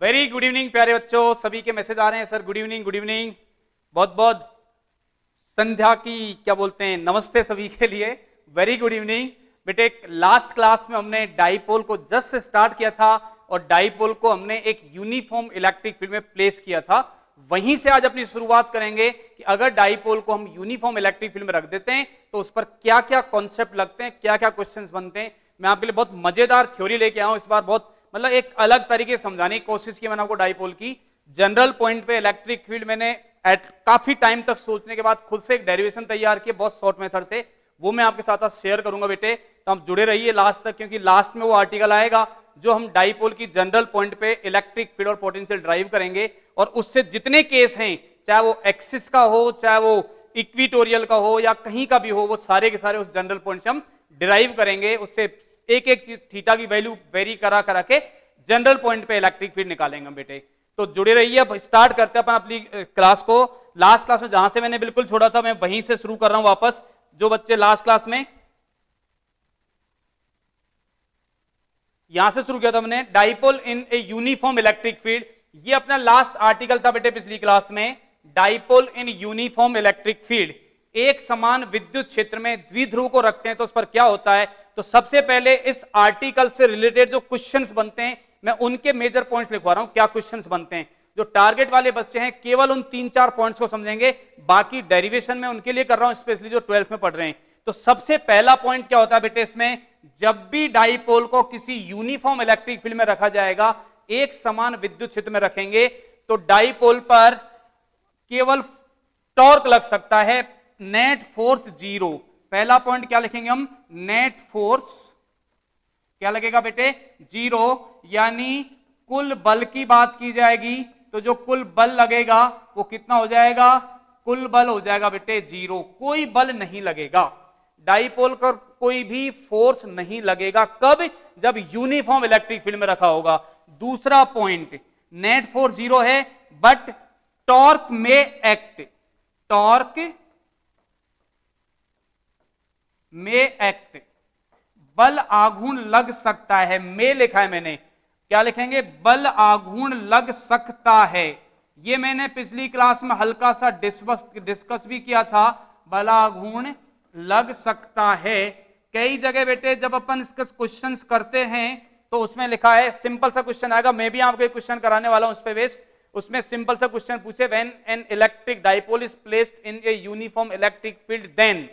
Very good evening प्यारे बच्चों, सभी के मैसेज आ रहे हैं sir good evening good evening. बहुत बहुत संध्या की क्या बोलते हैं नमस्ते सभी के लिए, वेरी गुड इवनिंग। बेटे लास्ट क्लास में हमने डाइपोल को जस्ट स्टार्ट किया था और डाइपोल को हमने एक यूनिफॉर्म इलेक्ट्रिक फील्ड में प्लेस किया था। वहीं से आज अपनी शुरुआत करेंगे कि अगर डाइपोल को हम यूनिफॉर्म इलेक्ट्रिक फील्ड में रख देते हैं तो उस पर क्या क्या कॉन्सेप्ट लगते हैं, क्या क्या क्वेश्चंस बनते हैं। मैं आपके लिए बहुत मजेदार थ्योरी लेके आया हूं इस बार, बहुत मतलब एक अलग तरीके से समझाने की कोशिश की मैंने आपको डाइपोल की। जनरल पॉइंट पे इलेक्ट्रिक फील्ड मैंने काफी टाइम तक सोचने के बाद खुद से एक डेरिवेशन तैयार की बहुत शॉर्ट मेथड से, वो मैं आपके साथ शेयर करूंगा बेटे। तो आप जुड़े रहिए लास्ट तक, क्योंकि लास्ट में वो आर्टिकल आएगा जो हम डाइपोल की जनरल पॉइंट पे इलेक्ट्रिक फील्ड और पोटेंशियल ड्राइव करेंगे, और उससे जितने केस हैं, चाहे वो एक्सिस का हो, चाहे वो इक्विटोरियल का हो या कहीं का भी हो, वो सारे के सारे उस जनरल पॉइंट से हम डिराइव करेंगे। उससे एक एक थीटा की वैल्यू वेरी करा करा के जनरल पॉइंट पे इलेक्ट्रिक फील्ड निकालेंगे बेटे। तो जुड़े रहिए। अब स्टार्ट करते हैं अपन अपनी क्लास को। लास्ट क्लास में जहां से मैंने बिल्कुल छोड़ा था मैं वहीं से शुरू कर रहा हूं वापस। जो बच्चे लास्ट क्लास में यहां से शुरू किया था हमने dipole in a uniform electric field, ये अपना लास्ट आर्टिकल था बेटे पिछली क्लास में। डाइपोल इन यूनिफॉर्म इलेक्ट्रिक फील्ड, एक समान विद्युत क्षेत्र में द्विध्रुव को रखते हैं तो उस पर क्या होता है। तो सबसे पहले इस आर्टिकल से रिलेटेड जो क्वेश्चंस बनते हैं मैं उनके मेजर पॉइंट्स लिखवा रहा हूं, क्या क्वेश्चंस बनते हैं। जो टारगेट वाले बच्चे हैं केवल उन 3-4 पॉइंट्स को समझेंगे, बाकी डेरिवेशन में उनके लिए कर रहा हूं, स्पेशली जो 12th में पढ़ रहे हैं। तो सबसे पहला पॉइंट क्या होता है बेटे इसमें, जब भी डाइपोल को किसी यूनिफॉर्म इलेक्ट्रिक फील्ड में रखा जाएगा, एक समान विद्युत क्षेत्र में रखेंगे, तो डाइपोल पर केवल टॉर्क लग सकता है, नेट फोर्स जीरो। पहला पॉइंट क्या लिखेंगे हम, नेट फोर्स क्या लगेगा बेटे, जीरो। यानी कुल बल की बात की जाएगी तो जो कुल बल लगेगा वो कितना हो जाएगा, कुल बल हो जाएगा बेटे जीरो, कोई बल नहीं लगेगा। डाइपोल पर कोई भी फोर्स नहीं लगेगा, कब, जब यूनिफॉर्म इलेक्ट्रिक फील्ड में रखा होगा। दूसरा पॉइंट, नेट फोर्स जीरो है बट टॉर्क में एक्ट, टॉर्क में एक्ट, बल आघूर्ण लग सकता है, में लिखा है मैंने, क्या लिखेंगे, बल आघूर्ण लग सकता है। ये मैंने पिछली क्लास में हल्का सा डिस्कस भी किया था, बल आघूर्ण लग सकता है। कई जगह बेटे जब अपन इसके क्वेश्चंस करते हैं तो उसमें लिखा है, सिंपल सा क्वेश्चन आएगा, मैं भी आपको एक क्वेश्चन कराने वाला हूं उस पे बेस्ड। उसमें सिंपल सा क्वेश्चन पूछे, when an electric dipole is placed in a uniform electric field then,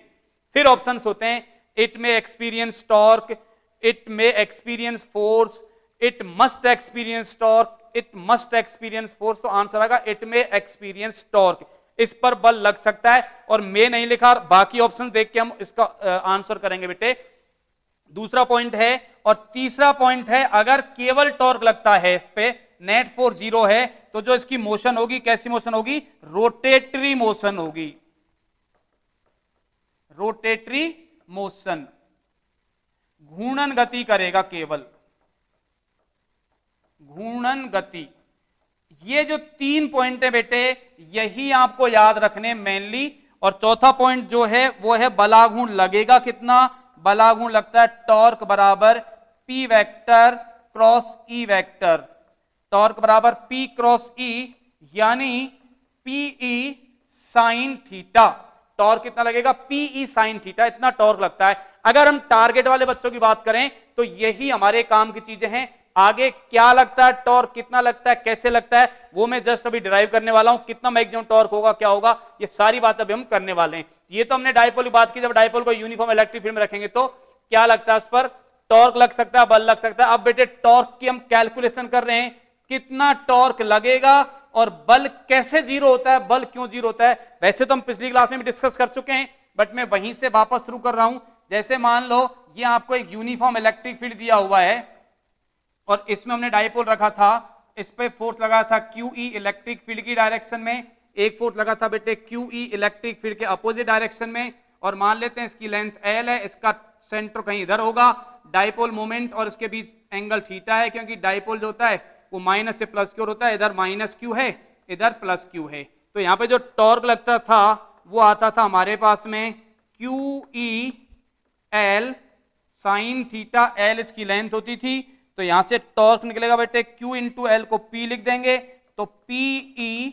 फिर ऑप्शंस होते हैं, it may experience torque, it may experience force, it must experience torque, it must experience force. तो answer आएगा it may experience torque, इस पर बल लग सकता है, और मैं नहीं लिखा, बाकी ऑप्शन देख के हम इसका आंसर करेंगे बेटे। दूसरा पॉइंट है, और तीसरा पॉइंट है, अगर केवल टॉर्क लगता है इस पे, नेट फोर्स जीरो है, तो जो इसकी मोशन होगी कैसी मोशन होगी, रोटेटरी मोशन होगी, रोटेटरी मोशन, घूर्णन गति करेगा, केवल घूर्णन गति। ये जो 3 पॉइंट है बेटे यही आपको याद रखने मेनली। और चौथा पॉइंट जो है वो है बलाघूर्ण लगेगा कितना, बलाघूर्ण लगता है टॉर्क बराबर P vector cross E vector, torque बराबर पी क्रॉस ई, यानी पीई साइन थीटा। टॉर्क कितना लगेगा, पीई साइन थीटा, इतना टॉर्क लगता है। अगर हम टारगेट वाले बच्चों की बात करें तो यही हमारे काम की चीजें हैं। आगे क्या लगता है टॉर्क, कितना लगता है, कैसे लगता है, वो मैं जस्ट अभी डिराइव करने वाला हूं। कितना मैक्सिमम टॉर्क होगा, क्या होगा, ये सारी बात अभी हम करने वाले हैं। ये तो हमने डाइपोल की बात की, जब डाइपोल को यूनिफॉर्म इलेक्ट्रिक फील्ड में रखेंगे तो क्या लगता है, उस पर टॉर्क लग सकता है, बल लग सकता है। अब बेटे टॉर्क की हम कैलकुलेशन कर रहे हैं, कितना टॉर्क लगेगा और बल कैसे जीरो होता है, बल क्यों जीरो होता है। वैसे तो हम पिछली क्लास में भी डिस्कस कर चुके हैं, बट मैं वहीं से वापस शुरू कर रहा हूं। जैसे मान लो ये आपको एक यूनिफॉर्म इलेक्ट्रिक फील्ड दिया हुआ है और इसमें हमने डाइपोल रखा था, इस पे फोर्स लगा था QE इलेक्ट्रिक फील्ड की डायरेक्शन में, एक फोर्स लगा था बेटे QE इलेक्ट्रिक फील्ड के अपोजिट डायरेक्शन में, और मान लेते हैं इसकी लेंथ L है, इसका सेंटर कहीं इधर होगा, डाइपोल मोमेंट और इसके बीच एंगल थीटा है, क्योंकि डाइपोल जो होता है वो माइनस से प्लस की ओर होता है, इधर माइनस क्यू है, इधर प्लस क्यू है। तो यहाँ पे जो टॉर्क लगता था वो आता था हमारे पास में QE L sine theta, L इसकी लेंथ होती थी, तो यहां से टॉर्क निकलेगा बेटे Q इंटू एल को P लिख देंगे, तो PE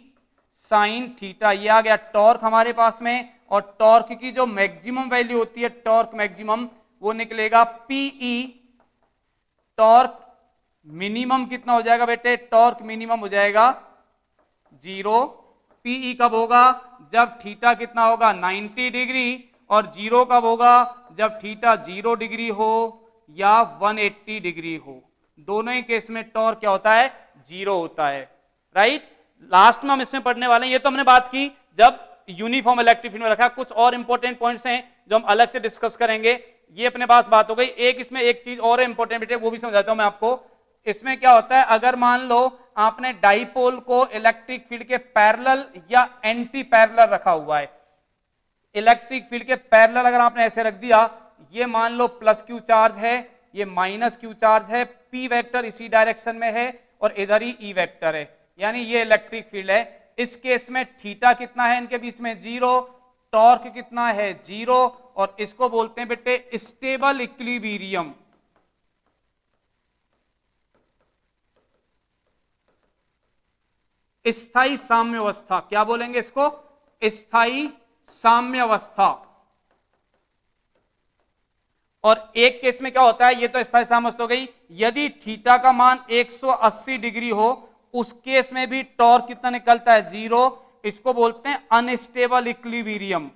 साइन थीटा, ये आ गया टॉर्क हमारे पास में। और टॉर्क की जो मैक्सिमम वैल्यू होती है, टॉर्क मैक्सिमम, वो निकलेगा PE। टॉर्क मिनिमम कितना हो जाएगा बेटे? टॉर्क मिनिमम हो जाएगा 0। PE कब होगा? जब थीटा कितना होगा? 90 डिग्री। और 0 कब होगा? जब थीटा 0 डिग्री हो या 180 डिग्री हो। दोनों ही केस में टॉर्क क्या होता है? 0 होता है, राइट। लास्ट में हम इसमें पढ़ने वाले हैं। ये तो हमने बात की जब यूनिफॉर्म इलेक्ट्रिक फील्ड में रखा। कुछ और इंपॉर्टेंट पॉइंट्स हैं जो हम अलग से डिस्कस करेंगे। ये अपने पास बात हो गई। एक इसमें एक चीज और इंपॉर्टेंट बेटे, वो भी समझाता हूं मैं आपको। इसमें क्या होता है, अगर मान लो आपने डाइपोल को इलेक्ट्रिक फील्ड के पैरेलल या एंटी पैरेलल रखा हुआ है। इलेक्ट्रिक फील्ड के पैरेलल अगर आपने ऐसे रख दिया, ये मान लो प्लस क्यू चार्ज है, ये माइनस क्यू चार्ज है, पी वेक्टर इसी डायरेक्शन में है और इधर ही ई वेक्टर है, यानी ये इलेक्ट्रिक फील्ड है। इस केस में थीटा कितना है इनके बीच में? 0। टॉर्क कितना है? 0। और इसको बोलते हैं बेटे स्टेबल इक्विलिब्रियम। स्थायी साम्य अवस्था, क्या बोलेंगे इसको? स्थायी साम्य अवस्था। और एक केस में क्या होता है, ये तो स्थायी साम्य अवस्था हो गई। यदि थीटा का मान 180 डिग्री हो, उस केस में भी टॉर्क कितना निकलता है? 0। इसको बोलते हैं अनस्टेबल इक्विलिब्रियम।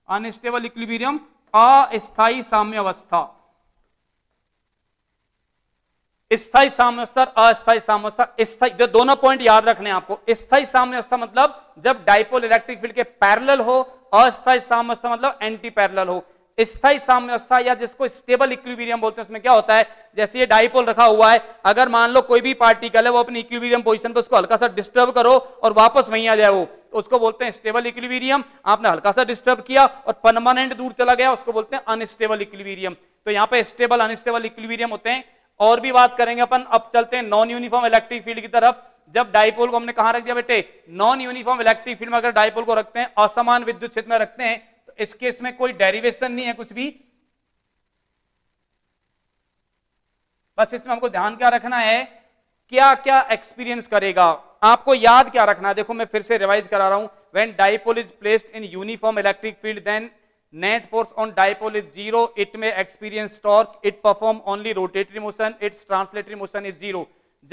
अनस्टेबल इक्विलिब्रियम, अस्थायी साम्य अवस्था। स्थायी साम्य अवस्था, अस्थायी साम्य अवस्था। स्थायी, दोनों पॉइंट याद रखने हैं आपको। स्थायी साम्य अवस्था मतलब जब डाइपोल इलेक्ट्रिक फील्ड के पैरेलल हो, अस्थायी साम्य अवस्था मतलब एंटी पैरेलल हो। स्थायी साम्य अवस्था या जिसको स्टेबल इक्विलिब्रियम बोलते हैं, उसमें क्या होता है, जैसे ये डाइपोल रखा हुआ है, अगर मान लो कोई भी पार्टिकल है वो अपनी इक्विलिब्रियम पोजीशन पे, उसको हल्का सा डिस्टर्ब करो और वापस वहीं आ जाए वो, तो उसको बोलते हैं स्टेबल इक्विलिब्रियम। आपने हल्का सा डिस्टर्ब किया और परमानेंट दूर चला गया, उसको बोलते हैं अनस्टेबल इक्विलिब्रियम। तो यहाँ पे स्टेबल अनस्टेबल इक्विलिब्रियम होते हैं। और भी बात करेंगे अपन। अब चलते हैं नॉन यूनिफॉर्म इलेक्ट्रिक फील्ड की तरफ। जब डाइपोल को हमने कहां रख दिया बेटे? नॉन यूनिफॉर्म इलेक्ट्रिक फील्ड में अगर डाइपोल को रखते हैं, असमान विद्युत क्षेत्र में रखते हैं, तो इस केस में कोई डेरिवेशन नहीं है कुछ भी। बस इसमें हमको ध्यान क्या रखना है, क्या क्या एक्सपीरियंस करेगा, आपको याद क्या रखना है। देखो मैं फिर से रिवाइज करा रहा हूं। When dipole is placed in uniform electric field, then net force on dipole is 0, it may experience torque, it perform only rotatory motion, its translatory motion is 0।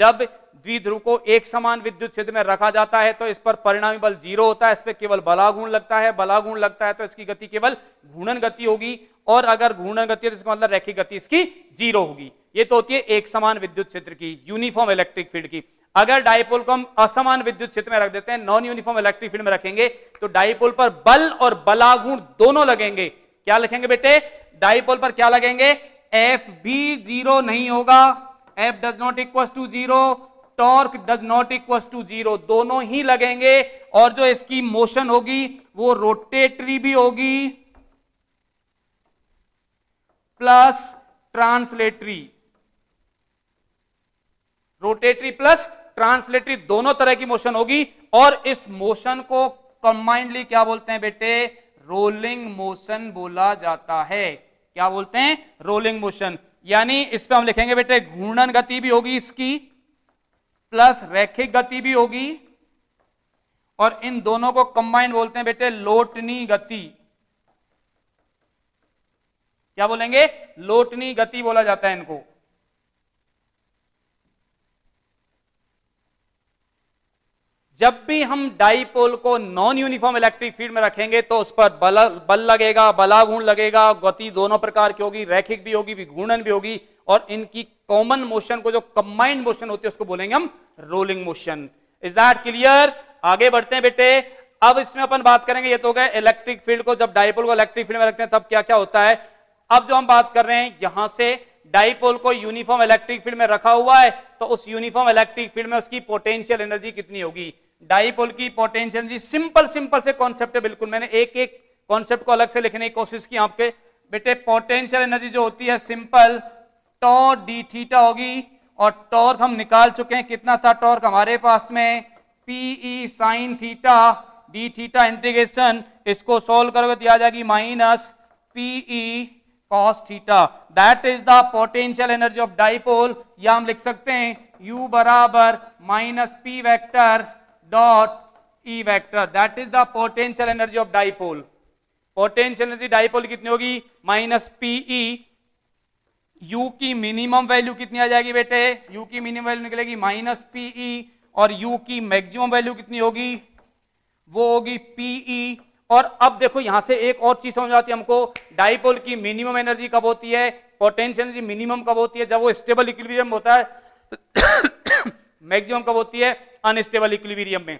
जब द्विध्रुव को एक समान विद्युत क्षेत्र में रखा जाता है तो इस पर परिणामी बल 0 होता है, इस पर केवल बलागुण लगता है। बलागुण लगता है तो इसकी गति केवल घूर्णन गति होगी, और अगर घूर्णन गति है तो इसका मतलब रैखिक गति इसकी 0 होगी। ये तो होती है एक समान विद्युत क्षेत्र की, यूनिफॉर्म इलेक्ट्रिक फील्ड की। अगर डाइपोल को हम असमान विद्युत क्षेत्र में रख देते हैं, नॉन यूनिफॉर्म इलेक्ट्रिक फील्ड में रखेंगे, तो डाइपोल पर बल और बलागुण दोनों लगेंगे। क्या लिखेंगे बेटे? डाइपोल पर क्या लगेंगे? एफ भी 0 नहीं होगा, F does not equal to 0, torque does not equal to 0, दोनों ही लगेंगे। और जो इसकी मोशन होगी वो रोटेटरी भी होगी plus translatory. Rotatory plus translatory दोनों तरह की मोशन होगी। और इस मोशन को कंबाइंडली क्या बोलते हैं बेटे? रोलिंग मोशन बोला जाता है। क्या बोलते हैं? Rolling motion. यानी इस पे हम लिखेंगे बेटे घूर्णन गति भी होगी इसकी, प्लस रैखिक गति भी होगी, और इन दोनों को कंबाइंड बोलते हैं बेटे लोटनी गति। क्या बोलेंगे? लोटनी गति बोला जाता है इनको। जब भी हम डाइपोल को नॉन यूनिफॉर्म इलेक्ट्रिक फील्ड में रखेंगे तो उस पर बल लगेगा, बलागुण लगेगा, गति दोनों प्रकार की होगी, रैखिक भी होगी, घूर्णन भी होगी, और इनकी कॉमन मोशन को, जो कंबाइंड मोशन होती है, उसको बोलेंगे हम rolling motion. Is that clear? आगे बढ़ते हैं बेटे। अब इसमें अपन बात करेंगे, ये तो गए इलेक्ट्रिक फील्ड को, जब डाइपोल को इलेक्ट्रिक फील्ड में रखते हैं तब क्या क्या होता है। अब जो हम बात कर रहे हैं, यहां से डाइपोल को यूनिफॉर्म इलेक्ट्रिक फील्ड में रखा हुआ है, तो उस यूनिफॉर्म इलेक्ट्रिक फील्ड में उसकी पोटेंशियल एनर्जी कितनी होगी? डाइपोल की पोटेंशियल एनर्जी, सिंपल से कॉन्सेप्ट है बिल्कुल। मैंने एक एक कॉन्सेप्ट को अलग से लिखने की कोशिश की आपके बेटे। पोटेंशियल एनर्जी जो होती है सिंपल टॉ डी थीटा होगी, और टॉर्क हम निकाल चुके हैं, कितना था टॉर्क हमारे पास में? P E sine theta d theta integration, इसको सोल्व करोगे तो आ जाएगी minus p E cos theta, that is the potential energy of dipole. या हम लिख सकते हैं U बराबर minus p vector dot E vector, that is the potential energy of dipole. Potential energy dipole कितनी होगी? Minus p E. U की minimum value कितनी आ जाएगी बेटे? U की मिनिमम वैल्यू निकलेगी माइनस पीई, और U की मैक्सिमम वैल्यू कितनी होगी? वो होगी पीई। और अब देखो यहां से एक और चीज समझ आती है हमको, डाइपोल की मिनिमम एनर्जी कब होती है, पोटेंशियल एनर्जी मिनिमम कब होती है? जब वो स्टेबल इक्विलिब्रियम होता है। मैक्सिमम कब होती है? अनस्टेबल इक्विलिब्रियम में।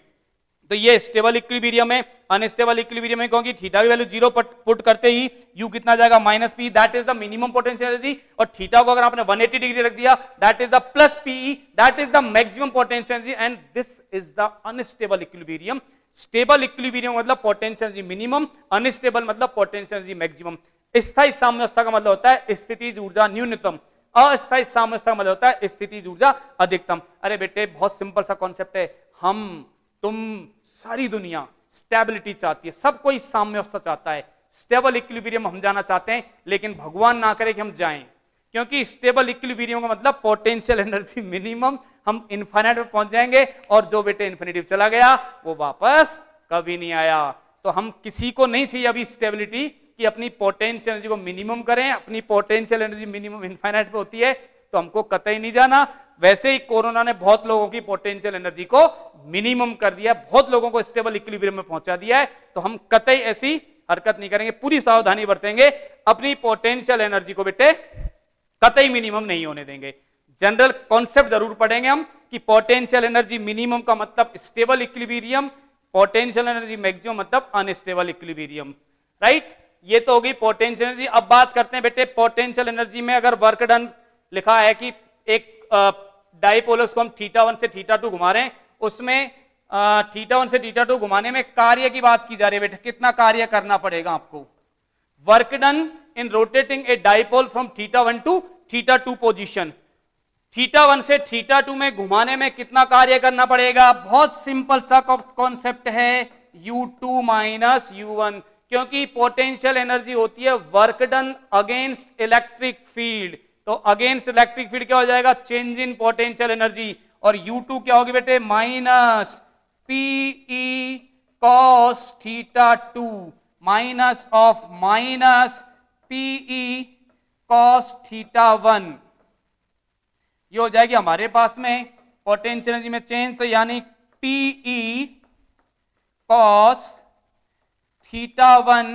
तो ये स्टेबल इक्विलिब्रियम में, अनस्टेबल इक्विलिब्रियम में क्योंकि थीटा की वैल्यू 0 पुट करते ही यू कितना जाएगा? Minus P, that is the minimum potential energy. और थीटा को अगर आपने 180 डिग्री रख दिया, that is the plus PE, that is the maximum potential energy, and this is the unstable equilibrium. Stable equilibrium मतलब पोटेंशियल एनर्जी मिनिमम, अनस्टेबल मतलब potential energy maximum. स्थायी साम्यावस्था का मतलब होता है स्थितिज ऊर्जा न्यूनतम, अस्थायी साम्यावस्था का मतलब होता है स्थितिज ऊर्जा अधिकतम। अरे बेटे बहुत सिंपल सा कॉन्सेप्ट है, हम तुम सारी दुनिया स्टेबिलिटी चाहती है, सब कोई साम्यावस्था चाहता है, स्टेबल इक्विलिब्रियम हम जाना चाहते हैं, लेकिन भगवान ना करे कि हम जाएं, क्योंकि स्टेबल इक्विलिब्रियम का मतलब पोटेंशियल एनर्जी मिनिमम, हम इनफाइनाइट पे पहुंच जाएंगे, और जो बेटे इन्फिनिटी चला गया वो वापस कभी नहीं आया। तो हम किसी को नहीं चाहिए अभी स्टेबिलिटी कि अपनी पोटेंशियल एनर्जी को मिनिमम करें, अपनी पोटेंशियल एनर्जी मिनिमम इनफाइनाइट पे होती है, तो हमको कतई नहीं जाना। वैसे ही कोरोना ने बहुत लोगों की पोटेंशियल एनर्जी को मिनिमम कर दिया, बहुत लोगों को स्टेबल इक्विलिब्रियम में पहुंचा दिया है, तो हम कतई ऐसी हरकत नहीं करेंगे, पूरी सावधानी बरतेंगे, अपनी पोटेंशियल एनर्जी को बेटे कतई मिनिमम नहीं होने देंगे। जनरल कॉन्सेप्ट जरूर पढ़ेंगे हम कि पोटेंशियल एनर्जी मिनिमम का मतलब stable equilibrium, potential energy maximum मतलब अनस्टेबल इक्विलिब्रियम, राइट। ये तो होगी पोटेंशियल एनर्जी। अब बात करते हैं बेटे पोटेंशियल एनर्जी में अगर वर्क डन लिखा है कि एक डाइपोलस को हम θ1 से θ2 घुमा रहे हैं, उसमें θ1 से θ2 घुमाने में कार्य की बात की जा रही है बेटे, कितना कार्य करना पड़ेगा आपको? Work done in rotating a dipole from θ1 to θ2 position, θ1 से θ2 में घुमाने में कितना कार्य करना पड़ेगा? बहुत सिंपल सा कॉन्सेप्ट है, U2 माइनस U1, क्योंकि पोटेंशियल एनर्जी होती है work done against electric field, तो अगेंस्ट इलेक्ट्रिक फील्ड क्या हो जाएगा? चेंज इन पोटेंशियल एनर्जी, और U2 क्या होगी बेटे? Minus PE cos θ2 minus of minus PE cos θ1। ये हो जाएगी हमारे पास में पोटेंशियल एनर्जी में चेंज, तो यानी पीई कॉस θ1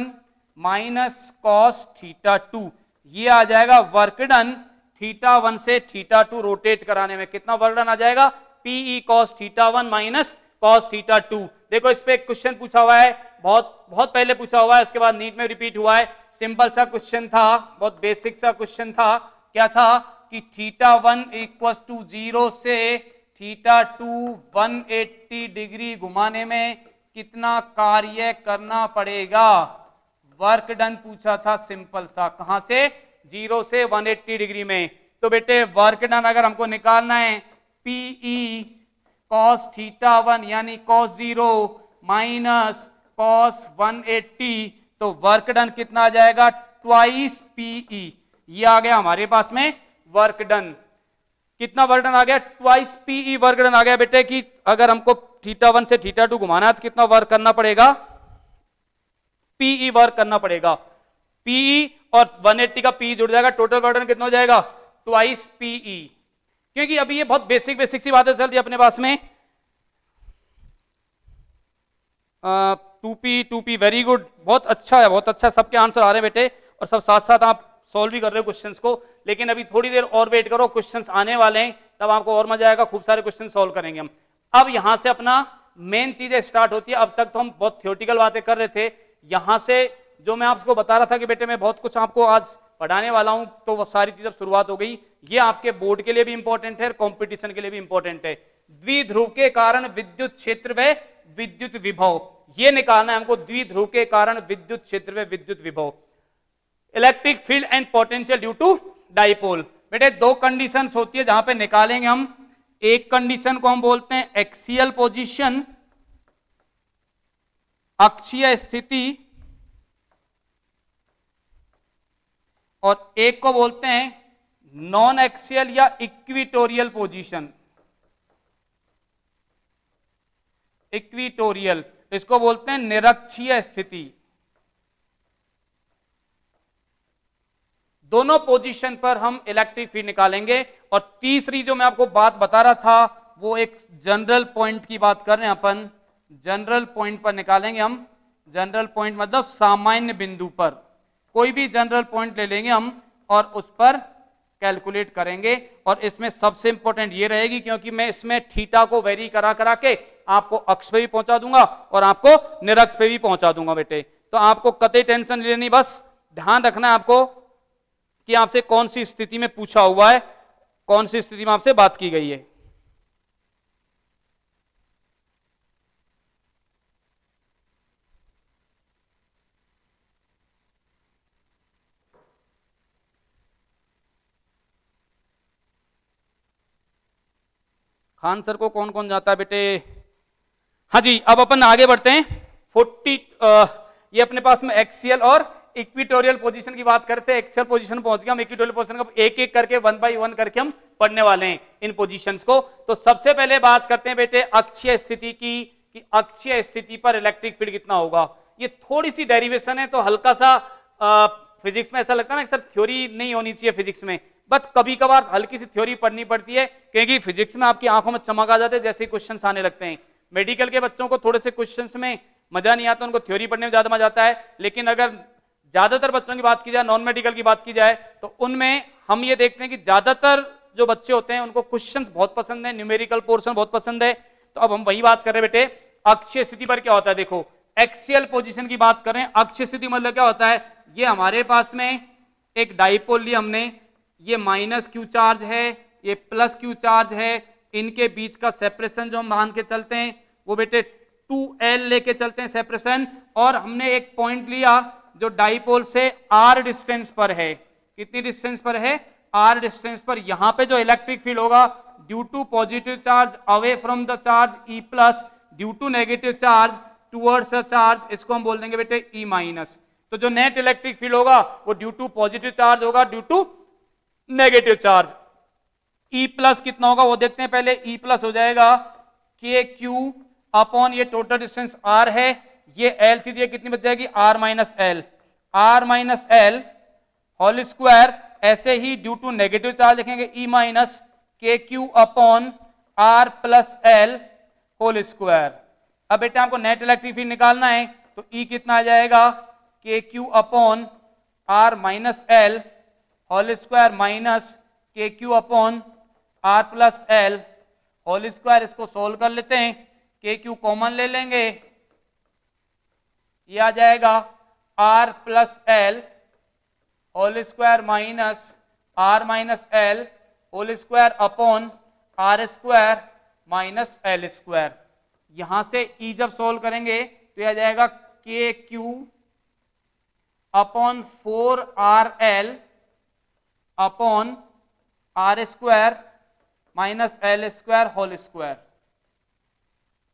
माइनस कॉस θ2, ये आ जाएगा वर्क डन θ1 से θ2 रोटेट कराने में, कितना वर्क डन आ जाएगा? PE cos θ1 minus cos θ2। देखो इस पे एक क्वेश्चन पूछा हुआ है, बहुत पहले पूछा हुआ है, उसके बाद नीट में रिपीट हुआ है, सिंपल सा क्वेश्चन था, बहुत बेसिक सा क्वेश्चन था। क्या था कि θ1 इक्वल्स टू 0 से θ2 180 डिग्री घुमाने में कितना कार्य करना पड़ेगा? वर्क डन पूछा था सिंपल सा, कहां से? 0 से 180 डिग्री में। तो बेटे वर्क डन अगर हमको निकालना है, पीई कॉस θ1 यानी कॉस 0 माइनस कॉस 180, तो वर्क डन कितना आ जाएगा? Twice p E. ये आ गया हमारे पास में वर्क डन। कितना वर्क डन आ गया? ट्वाइस पीई वर्क डन आ गया बेटे, कि अगर हमको θ1 से θ2 घुमाना है तो कितना वर्क करना पड़ेगा? पीई वर्क करना पड़ेगा। पीई और 180 का पी जुड़ जाएगा, टोटल वर्क डन कितना हो जाएगा? Twice p E. क्योंकि अभी ये बहुत बेसिक सी बातें चल रही है अपने पास में। 2p वेरी गुड, बहुत अच्छा है, बहुत अच्छा, सबके आंसर आ रहे हैं बेटे, और सब साथ साथ आप सॉल्व भी कर रहे हो क्वेश्चंस को। लेकिन अभी थोड़ी देर और वेट करो, क्वेश्चंस आने वाले हैं, तब आपको और मजा आएगा, खूब सारे क्वेश्चन सॉल्व करेंगे हम। अब यहां से अपना मेन चीजें स्टार्ट होती है। अब तक तो हम बहुत थ्योरेटिकल बातें कर रहे थे, यहां से जो मैं आपको बता रहा था कि बेटे मैं बहुत कुछ आपको आज पढ़ाने वाला हूं, तो वो सारी चीजें शुरुआत हो गई। ये आपके बोर्ड के लिए भी इंपॉर्टेंट है, कंपटीशन के लिए भी इंपॉर्टेंट है। द्विध्रुव के कारण विद्युत क्षेत्र व विद्युत विभव, ये निकालना है हमको, द्विध्रुव के कारण विद्युत क्षेत्र व विद्युत विभव, electric field and potential due to dipole. बेटे दो कंडीशंस होती है जहां पे निकालेंगे हम। एक कंडीशन को हम बोलते हैं एक्सियल पोजीशन, अक्षीय स्थिति, और एक को बोलते हैं नॉन एक्सियल या इक्विटोरियल पोजीशन। इक्विटोरियल, इसको बोलते हैं निरक्षीय स्थिति। दोनों पोजीशन पर हम इलेक्ट्रिक फील्ड निकालेंगे। और तीसरी जो मैं आपको बात बता रहा था वो एक जनरल पॉइंट की बात कर रहे हैं अपन, जनरल पॉइंट पर निकालेंगे हम। जनरल पॉइंट मतलब सामान्य बिंदु पर, कोई भी जनरल पॉइंट ले लेंगे हम और उस पर कैलकुलेट करेंगे। और इसमें सबसे इंपॉर्टेंट ये रहेगी, क्योंकि मैं इसमें थीटा को वेरी करा करा के आपको अक्ष पे भी पहुंचा दूंगा और आपको निरक्ष पे भी पहुंचा दूंगा बेटे। तो आपको कतई टेंशन नहीं लेनी, बस ध्यान रखना है आपको कि आपसे कौन सी स्थिति में पूछा हुआ है, कौन सी स्थिति में आपसे बात की गई है। खान सर को कौन कौन जाता है बेटे? हाँ जी, अब अपन आगे बढ़ते हैं। 40 ये अपने पास में एक्सियल और इक्विटोरियल पोजीशन की बात करते हैं। एक्सियल पोजीशन पहुंच गया, हम इक्विटोरियल पोजीशन का एक एक करके 1 by 1 करके हम पढ़ने वाले हैं इन पोजीशंस को। तो सबसे पहले बात करते हैं बेटे अक्षीय स्थिति की, कि अक्षीय स्थिति पर इलेक्ट्रिक फील्ड कितना होगा। ये थोड़ी सी डेरिवेशन है, तो हल्का सा फिजिक्स में ऐसा लगता है ना सर थ्योरी नहीं होनी चाहिए फिजिक्स में, बट कभी कभार हल्की सी थ्योरी पढ़नी पड़ती है, क्योंकि फिजिक्स में आपकी आंखों में चमक आ जाते हैं जैसे क्वेश्चंस आने लगते हैं। मेडिकल के बच्चों को थोड़े से क्वेश्चंस में मजा नहीं आता, उनको थ्योरी पढ़ने में ज्यादा मजा आता है। लेकिन अगर ज्यादातर बच्चों की बात की जाए, नॉन मेडिकल की बात की जाए, तो उनमें हम ये देखते हैं कि ज्यादातर जो बच्चे होते हैं उनको क्वेश्चंस बहुत पसंद है, न्यूमेरिकल पोर्शन बहुत पसंद है। तो अब हम वही बात कर रहे हैं बेटे, अक्षीय स्थिति पर क्या होता है। देखो एक्सियल पोजीशन की बात करें, अक्षीय स्थिति मतलब क्या होता है, ये हमारे पास में एक डाइपोल लिया हमने, ये माइनस क्यू चार्ज है, ये प्लस क्यू चार्ज है, इनके बीच का सेपरेशन जो हम मान के चलते हैं वो बेटे 2L लेके चलते हैं सेपरेशन। और हमने एक पॉइंट लिया जो डाइपोल से R डिस्टेंस पर है। कितनी डिस्टेंस पर है? R डिस्टेंस पर। यहां पे जो इलेक्ट्रिक फील्ड होगा due to positive charge away from the charge E plus, due to negative charge towards the charge, इसको हम बोल देंगे बेटे E माइनस। तो जो नेट इलेक्ट्रिक फील्ड होगा वो ड्यू टू पॉजिटिव चार्ज होगा, due to negative charge. E plus कितना होगा वो देखते हैं पहले। E प्लस हो जाएगा के क्यू अपॉन ये टोटल डिस्टेंस R है, ये L थी, ये कितनी बच जाएगी R minus L, R minus L whole square. ऐसे ही ड्यू टू नेगेटिव चार्ज लिखेंगे E minus k q upon R plus L whole square. अब बेटा आपको नेट इलेक्ट्रिक फील्ड निकालना है, तो E कितना आ जाएगा k q upon R minus L whole square minus k q upon R plus L whole square. इसको सोल्व कर लेते हैं, के क्यू कॉमन ले लेंगे, ये आ जाएगा R plus L whole square minus R minus L whole square upon R square minus L square. यहां से E जब सोल्व करेंगे तो यह आ जाएगा k q upon 4RL upon R square minus L square whole square.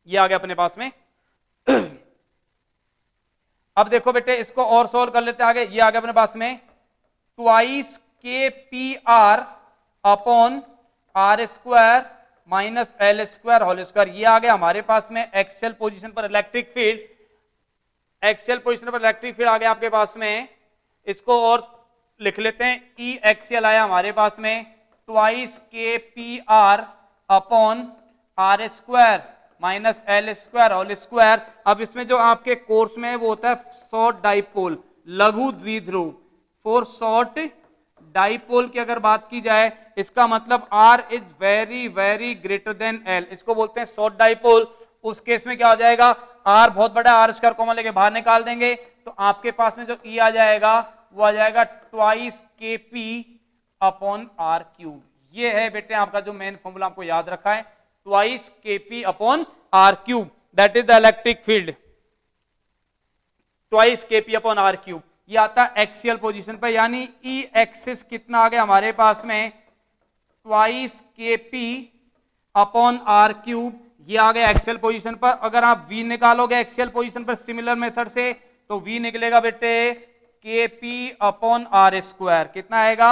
ये आ गया अपने पास में। अब देखो बेटे इसको और सोल्व कर लेते हैं आगे। ये आ गया अपने पास में twice k P R upon R square minus L square whole square. ये आ गया हमारे पास में एक्सियल पोजीशन पर इलेक्ट्रिक फील्ड। एक्सियल पोजीशन पर इलेक्ट्रिक फील्ड आ गया आपके पास में। इसको और लिख लेते हैं, ई एक्सियल आया हमारे पास में twice k P R upon R square minus L square whole square. अब इसमें जो आपके कोर्स में है वो होता है शॉर्ट डाइपोल, लघु द्विध्रुव। फॉर शॉर्ट डाइपोल की अगर बात की जाए, इसका मतलब R is very very greater then L, इसको बोलते हैं शॉर्ट डाइपोल। उस केस में क्या हो जाएगा, R बहुत बड़ा, R स्क्वायर कॉमन लेके बाहर निकाल देंगे तो आपके पास में जो E आ जाएगा वो आ जाएगा twice k p upon are cube. ये है बेटे आपका जो मेन फॉर्मूला आपको याद रखा है, twice k p upon are cube, that is the electric field. Twice k p upon are cube ये आता है एक्सियल पोजीशन पर, यानी ई एक्सिस कितना आ गया हमारे पास में twice k p upon are cube. ये आ गया एक्सियल पोजीशन पर। अगर आप V निकालोगे एक्सियल पोजीशन पर सिमिलर मेथड से तो V निकलेगा बेटे Kp अपॉन आर स्क्वायर। कितना आएगा?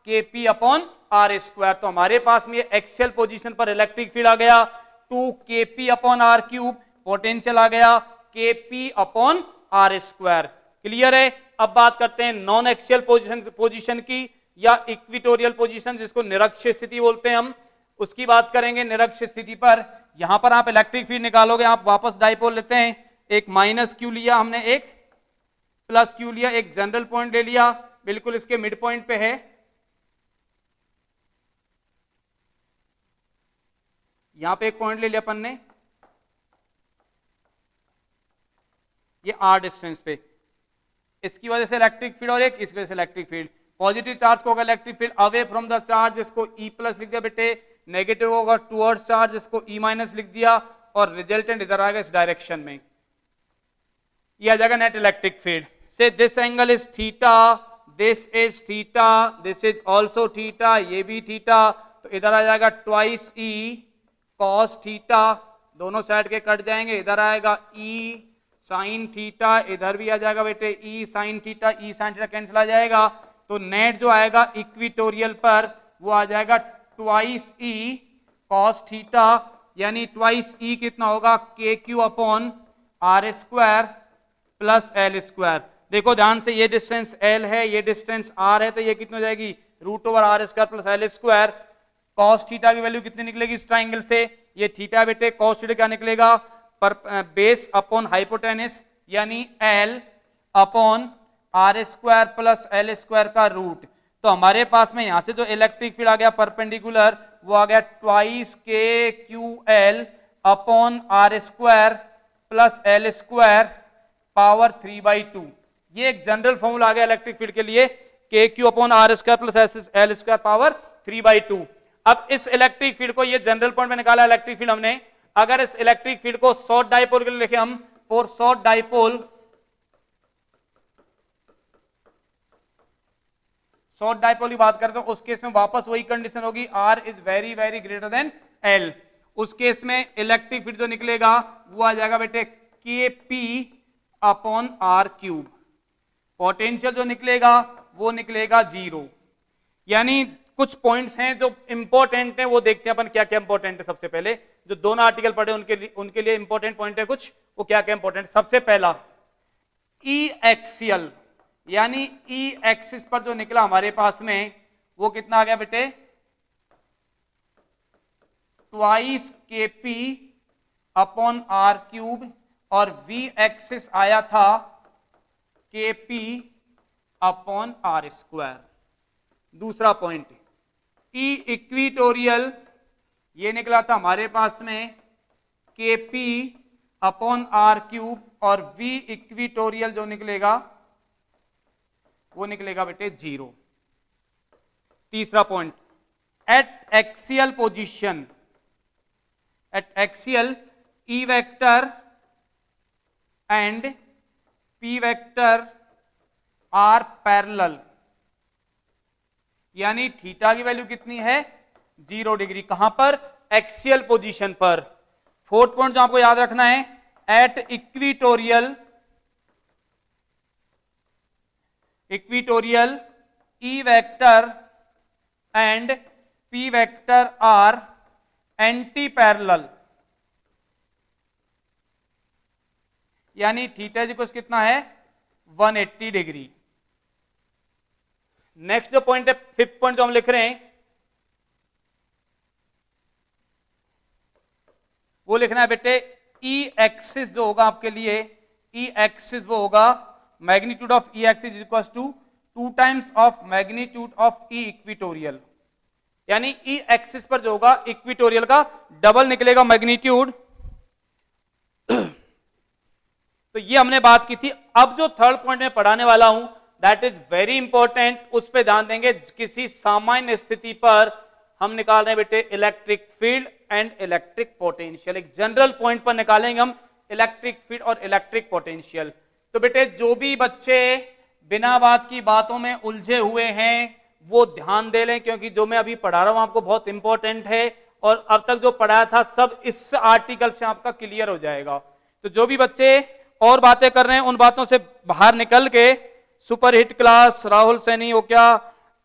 Kp upon are square. तो हमारे पास में एक्सियल पोजीशन पर इलेक्ट्रिक फील्ड आ गया 2 Kp upon are cube, potential आ गया Kp upon are square. Clear है? अब बात करते हैं नॉन एक्सियल पोजीशन की या इक्विटोरियल पोजीशन, जिसको निरक्ष स्थिति बोलते हैं हम, उसकी बात करेंगे। निरक्ष स्थिति पर यहां पर आप इलेक्ट्रिक फील्ड निकालोगे, आप वापस डाइपोल लेते हैं, एक माइनस क्यू लिया हमने, एक प्लस क्यू लिया, एक जनरल पॉइंट ले लिया, बिल्कुल इसके मिड पॉइंट पे है। यहां पे एक पॉइंट ले लिया अपन ने, ये आर डिस्टेंस पे, इसकी वजह से इलेक्ट्रिक फील्ड और एक इसकी वजह से इलेक्ट्रिक फील्ड। पॉजिटिव चार्ज को होगा electric field away from the charge, इसको ई प्लस लिख दिया बेटे, नेगेटिव होगा टुवर्ड्स चार्ज, इसको ई माइनस लिख दिया, और रिजल्टेंट इधर आएगा इस डायरेक्शन में, ये आ जाएगा नेट इलेक्ट्रिक फील्ड। से this angle is theta, this is theta, this is also theta, ये भी थीटा, तो इधर आ जाएगा ट्वाइस ई कॉस थीटा, दोनों साइड के कट जाएंगे, इधर आएगा ई साइन थीटा, इधर भी आ जाएगा बेटे ई साइन थीटा, ई साइन थीटा कैंसिल आ जाएगा, तो नेट जो आएगा इक्विटोरियल पर वो आ जाएगा ट्वाइस ई कॉस थीटा, यानी ट्वाइस ई कितना होगा k q upon are square plus L square. देखो ध्यान से, ये डिस्टेंस एल है, ये डिस्टेंस आर है, तो ये कितनी हो जाएगी root over R square plus L square. Cos theta की वैल्यू कितनी निकलेगी इस ट्राइंगल से? ये थीटा बेटे, कॉस थीटा क्या निकलेगा? पर बेस अपॉन हाइपोटेनिस, यानी L upon are square plus L square का रूट। तो हमारे पास में यहां से जो इलेक्ट्रिक फील्ड आ गया परपेंडिकुलर, वो आ गया twice k q L upon are square plus L square power 3/2। ये एक जनरल फॉर्मूला आ गया इलेक्ट्रिक फील्ड के लिए, k q upon are square plus L square power 3/2। अब इस इलेक्ट्रिक फील्ड को, ये जनरल पॉइंट में निकाला इलेक्ट्रिक फील्ड हमने, अगर इस इलेक्ट्रिक फील्ड को शॉर्ट डाइपोल के लिए लिखे हम, for short dipole, short dipole की बात करते हैं, उस केस में वापस वही कंडीशन होगी, R is very very greater than L. उस केस में इलेक्ट्रिक फील्ड जो निकलेगा वो आ जाएगा बेटे के p upon are cube. Potential जो निकलेगा वो निकलेगा 0। यानी कुछ पॉइंट्स हैं जो इंपॉर्टेंट हैं, वो देखते हैं अपन क्या क्या इंपॉर्टेंट है। सबसे पहले जो दोनों आर्टिकल पढ़े उनके लिए इंपॉर्टेंट पॉइंट है कुछ, वो क्या क्या इंपॉर्टेंट। सबसे पहला ई एक्सियल, यानी ई एक्सिस पर जो निकला हमारे पास में वो कितना आ गया बेटे? Twice k p upon are cube, और वी एक्सिस आया था k p upon are square. दूसरा पॉइंट ई इक्विटोरियल, ये निकला था हमारे पास में k p upon are cube, और वी इक्विटोरियल जो निकलेगा वो निकलेगा बेटे 0। तीसरा point at axial position, at axial E vector and p vector are parallel, यानी थीटा की वैल्यू कितनी है 0 डिग्री। कहां पर? एक्सियल पोजीशन पर। फोर्थ पॉइंट जो आपको याद रखना है, at equatorial, equatorial E vector and p vector are anti parallel, यानी थीटा इक्वल्स कितना है 180 डिग्री। नेक्स्ट जो पॉइंट है, फिफ्थ पॉइंट जो हम लिख रहे हैं, वो लिखना है बेटे ई एक्सिस जो होगा आपके लिए, ई एक्सिस वो होगा magnitude of E axis is equal to 2 times of magnitude of E equatorial, यानी ई एक्सिस पर जो होगा इक्विटोरियल का डबल निकलेगा मैग्नीट्यूड। तो ये हमने बात की थी। अब जो थर्ड पॉइंट में पढ़ाने वाला हूं दैट इज वेरी इंपॉर्टेंट, उस पर ध्यान देंगे। किसी सामान्य स्थिति पर हम निकाल रहे हैं बेटे electric field and electric potential, एक जनरल पॉइंट पर निकालेंगे हम इलेक्ट्रिक फील्ड और इलेक्ट्रिक पोटेंशियल। तो बेटे जो भी बच्चे बिना बात की बातों में उलझे हुए हैं वो ध्यान दे लें, क्योंकि जो मैं अभी पढ़ा रहा हूं आपको बहुत इंपॉर्टेंट है, और अब तक जो पढ़ाया था सब इस आर्टिकल से आपका क्लियर हो जाएगा। तो जो भी बच्चे और बातें कर रहे हैं उन बातों से बाहर निकल के सुपरहिट क्लास, राहुल सैनी हो क्या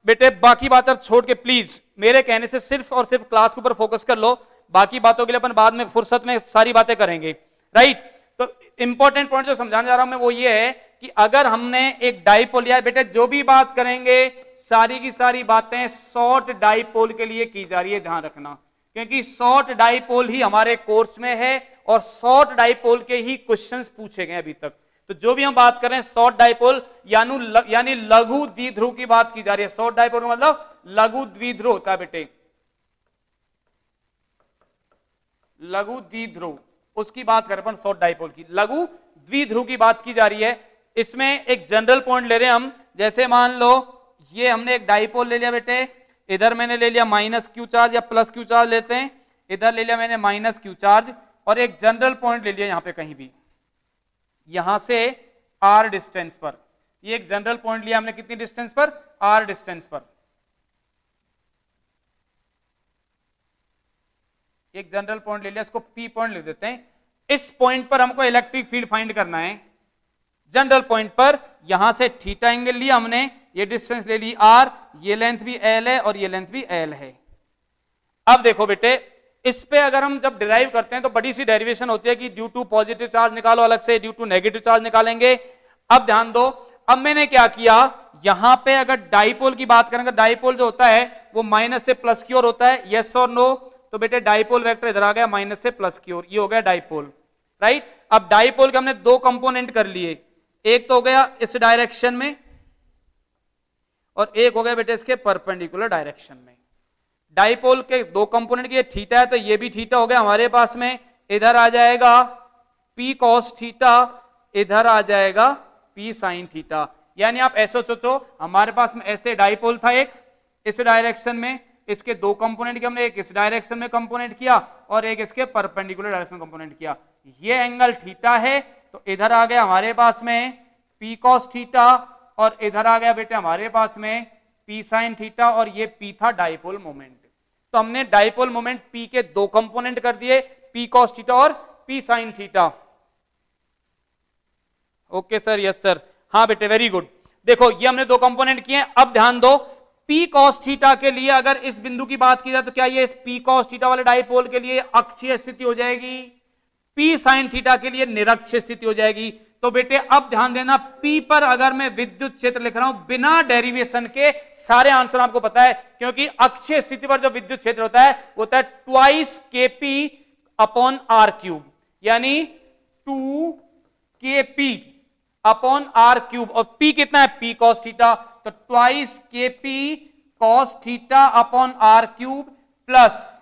बेटे? बाकी बात अब छोड़ के प्लीज मेरे कहने से सिर्फ और सिर्फ क्लास के ऊपर फोकस कर लो, बाकी बातों के लिए अपन बाद में फुर्सत में सारी बातें करेंगे, राइट? तो इंपॉर्टेंट पॉइंट जो समझाने जा रहा हूं मैं वो ये है कि अगर हमने एक डाइपोल लिया है बेटे, जो भी बात करेंगे सारी की सारी बातें शॉर्ट डाइपोल के लिए की जा रही है, ध्यान रखना, क्योंकि शॉर्ट डाइपोल ही हमारे कोर्स में है और शॉर्ट डाइपोल के ही क्वेश्चंस पूछे गए अभी तक। तो जो भी हम बात कर रहे हैं शॉर्ट डाइपोल यानी लघु द्विध्रुव की बात की जा रही है। शॉर्ट डाइपोल मतलब लघु द्विध्रुव होता है बेटे, लघु द्विध्रुव, उसकी बात कर रहे हैं शॉर्ट डाइपोल की, लघु द्विध्रुव की बात की जा रही है। इसमें एक जनरल पॉइंट ले रहे हैं हम, जैसे मान लो ये हमने एक डाइपोल ले लिया बेटे, इधर मैंने ले लिया माइनस क्यू चार्ज या प्लस क्यू चार्ज लेते हैं, इधर ले लिया मैंने माइनस क्यू चार्ज, और एक जनरल पॉइंट ले लिया यहां पे कहीं भी, यहां से आर डिस्टेंस पर, ये एक जनरल पॉइंट लिया हमने कितनी डिस्टेंस पर? आर डिस्टेंस पर। एक जनरल पॉइंट ले लिया, इसको पी पॉइंट लिख देते हैं। इस पॉइंट पर हमको इलेक्ट्रिक फील्ड फाइंड करना है, जनरल पॉइंट पर। यहां से थीटा एंगल लिया हमने, ये डिस्टेंस ले ली आर, ये लेंथ भी एल है और ये लेंथ भी एल है। अब देखो बेटे, इस पे अगर हम जब डिराइव करते हैं तो बड़ी सी डेरिवेशन होती है कि ड्यू टू पॉजिटिव चार्ज निकालो अलग से, ड्यू टू नेगेटिव चार्ज निकालेंगे। अब ध्यान दो, अब मैंने क्या किया, यहां पे अगर डाइपोल की बात करेंगे, डाइपोल जो होता है वो माइनस से प्लस की ओर होता है, यस और नो? तो बेटे डाइपोल वेक्टर इधर आ गया माइनस से प्लस की ओर, ये हो गया डाइपोल, राइट? अब डाइपोल के हमने दो कंपोनेंट कर लिए, एक तो हो गया इस डायरेक्शन में और एक हो गया बेटे इसके परपेंडिकुलर डायरेक्शन में। डाइपोल के दो कंपोनेंट की थीटा है तो ये भी थीटा हो गया हमारे पास में, इधर आ जाएगा p cos थीटा, इधर आ जाएगा p sin थीटा। यानी आप ऐसे सोचो, हमारे पास में ऐसे डाइपोल था एक इस डायरेक्शन में, इसके दो कंपोनेंट के हमने एक इस डायरेक्शन में कंपोनेंट किया और एक इसके परपेंडिकुलर डायरेक्शन में कंपोनेंट किया। ये एंगल थीटा है तो इधर आ गया हमारे पास में p cos थीटा और इधर आ गया बेटे हमारे पास में p sin थीटा, और ये p था डाइपोल मोमेंट। तो हमने डाइपोल मोमेंट p के दो कंपोनेंट कर दिए, p cos थीटा और p sin theta. Okay sir, yes sir, हाँ बेटे वेरी गुड। देखो ये हमने दो कंपोनेंट किए। अब ध्यान दो, p cos थीटा के लिए अगर इस बिंदु की बात की जाए तो क्या ये इस p cos थीटा वाले डाइपोल के लिए अक्षीय स्थिति हो जाएगी, p sin थीटा के लिए निरक्षीय स्थिति हो जाएगी। तो बेटे अब ध्यान देना, P पर अगर मैं विद्युत क्षेत्र लिख रहा हूं बिना डेरिवेशन के, सारे आंसर आपको पता है, क्योंकि अक्षीय स्थिति पर जो विद्युत क्षेत्र होता है वो होता है twice kp upon are cube, यानी 2kp अपॉन आर क्यूब, और P कितना है? P cos थीटा, तो twice kp cos theta upon are cube plus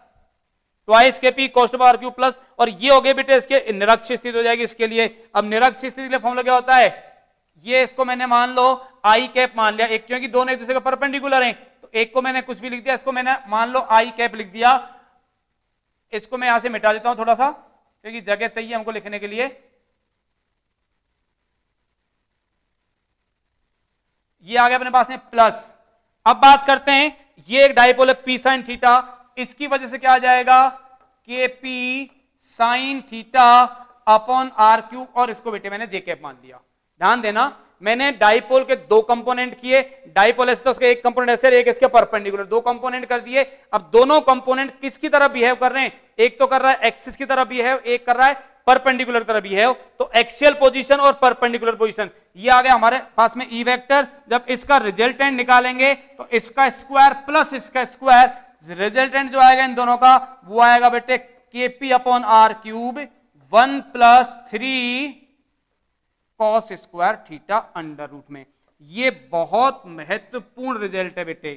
twice k P cos of r cube plus, और ये हो गए बेटे इसके निरक्षीय स्थिति हो जाएगी इसके लिए। अब निरक्षीय स्थिति के लिए फॉर्मूला क्या होता है? ये इसको मैंने मान लो आई कैप मान लिया, एक क्योंकि दोनों एक दूसरे के परपेंडिकुलर हैं तो एक को मैंने कुछ भी लिख दिया, इसको मैंने मान लो आई कैप लिख दिया। इसको मैं यहां से मिटा देता हूं थोड़ा सा, क्योंकि जगह चाहिए हमको लिखने के लिए। ये आ गया अपने पास में प्लस। अब बात करते हैं, ये एक डाइपोल है p sin थीटा, इसकी वजह से क्या आ जाएगा? kp sin theta upon are cube, और इसको बेटे मैंने जे कैप मान लिया। ध्यान देना, मैंने डाइपोल के दो कंपोनेंट किए, डाइपोल ऐसे तो उसके एक कंपोनेंट ऐसे एक इसके परपेंडिकुलर, दो कंपोनेंट कर दिए। अब दोनों कंपोनेंट किसकी तरह बिहेव कर रहे हैं? एक तो कर रहा है एक्सिस की तरह बिहेव, एक कर रहा है परपेंडिकुलर तरह बिहेव। तो एक्सियल पोजीशन और परपेंडिकुलर पोजीशन, ये आ गया हमारे पास में ई वेक्टर। जब इसका रिजल्टेंट निकालेंगे तो इसका स्क्वायर प्लस इसका स्क्वायर, रिजल्टेंट जो आएगा इन दोनों का वो आएगा बेटे kp upon are cube 1 plus 3 cos square theta under root में। ये बहुत महत्वपूर्ण रिजल्ट है बेटे,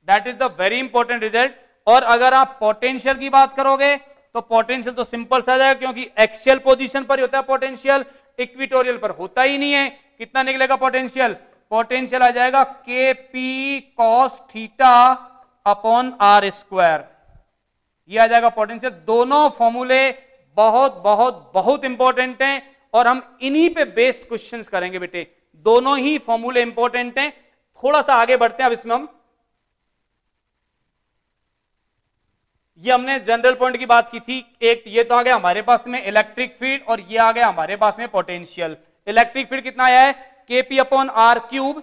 that is the very important result. और अगर आप पोटेंशियल की बात करोगे तो पोटेंशियल तो सिंपल सा जाएगा, क्योंकि एक्सियल पोजीशन पर ही होता है पोटेंशियल, इक्वेटोरियल पर होता ही नहीं है। कितना निकलेगा पोटेंशियल? पोटेंशियल आ जाएगा kp cos theta upon are square, ये आ जाएगा पोटेंशियल। दोनों फॉर्मूले बहुत बहुत बहुत इंपॉर्टेंट हैं और हम इन्हीं पे बेस्ड क्वेश्चंस करेंगे बेटे। दोनों ही फॉर्मूले इंपॉर्टेंट हैं। थोड़ा सा आगे बढ़ते हैं अब इसमें हम, ये हमने जनरल पॉइंट की बात की थी, एक ये तो आ गया हमारे पास में इलेक्ट्रिक फील्ड और ये आ गया हमारे पास में पोटेंशियल। इलेक्ट्रिक फील्ड कितना आया है? K p upon are cube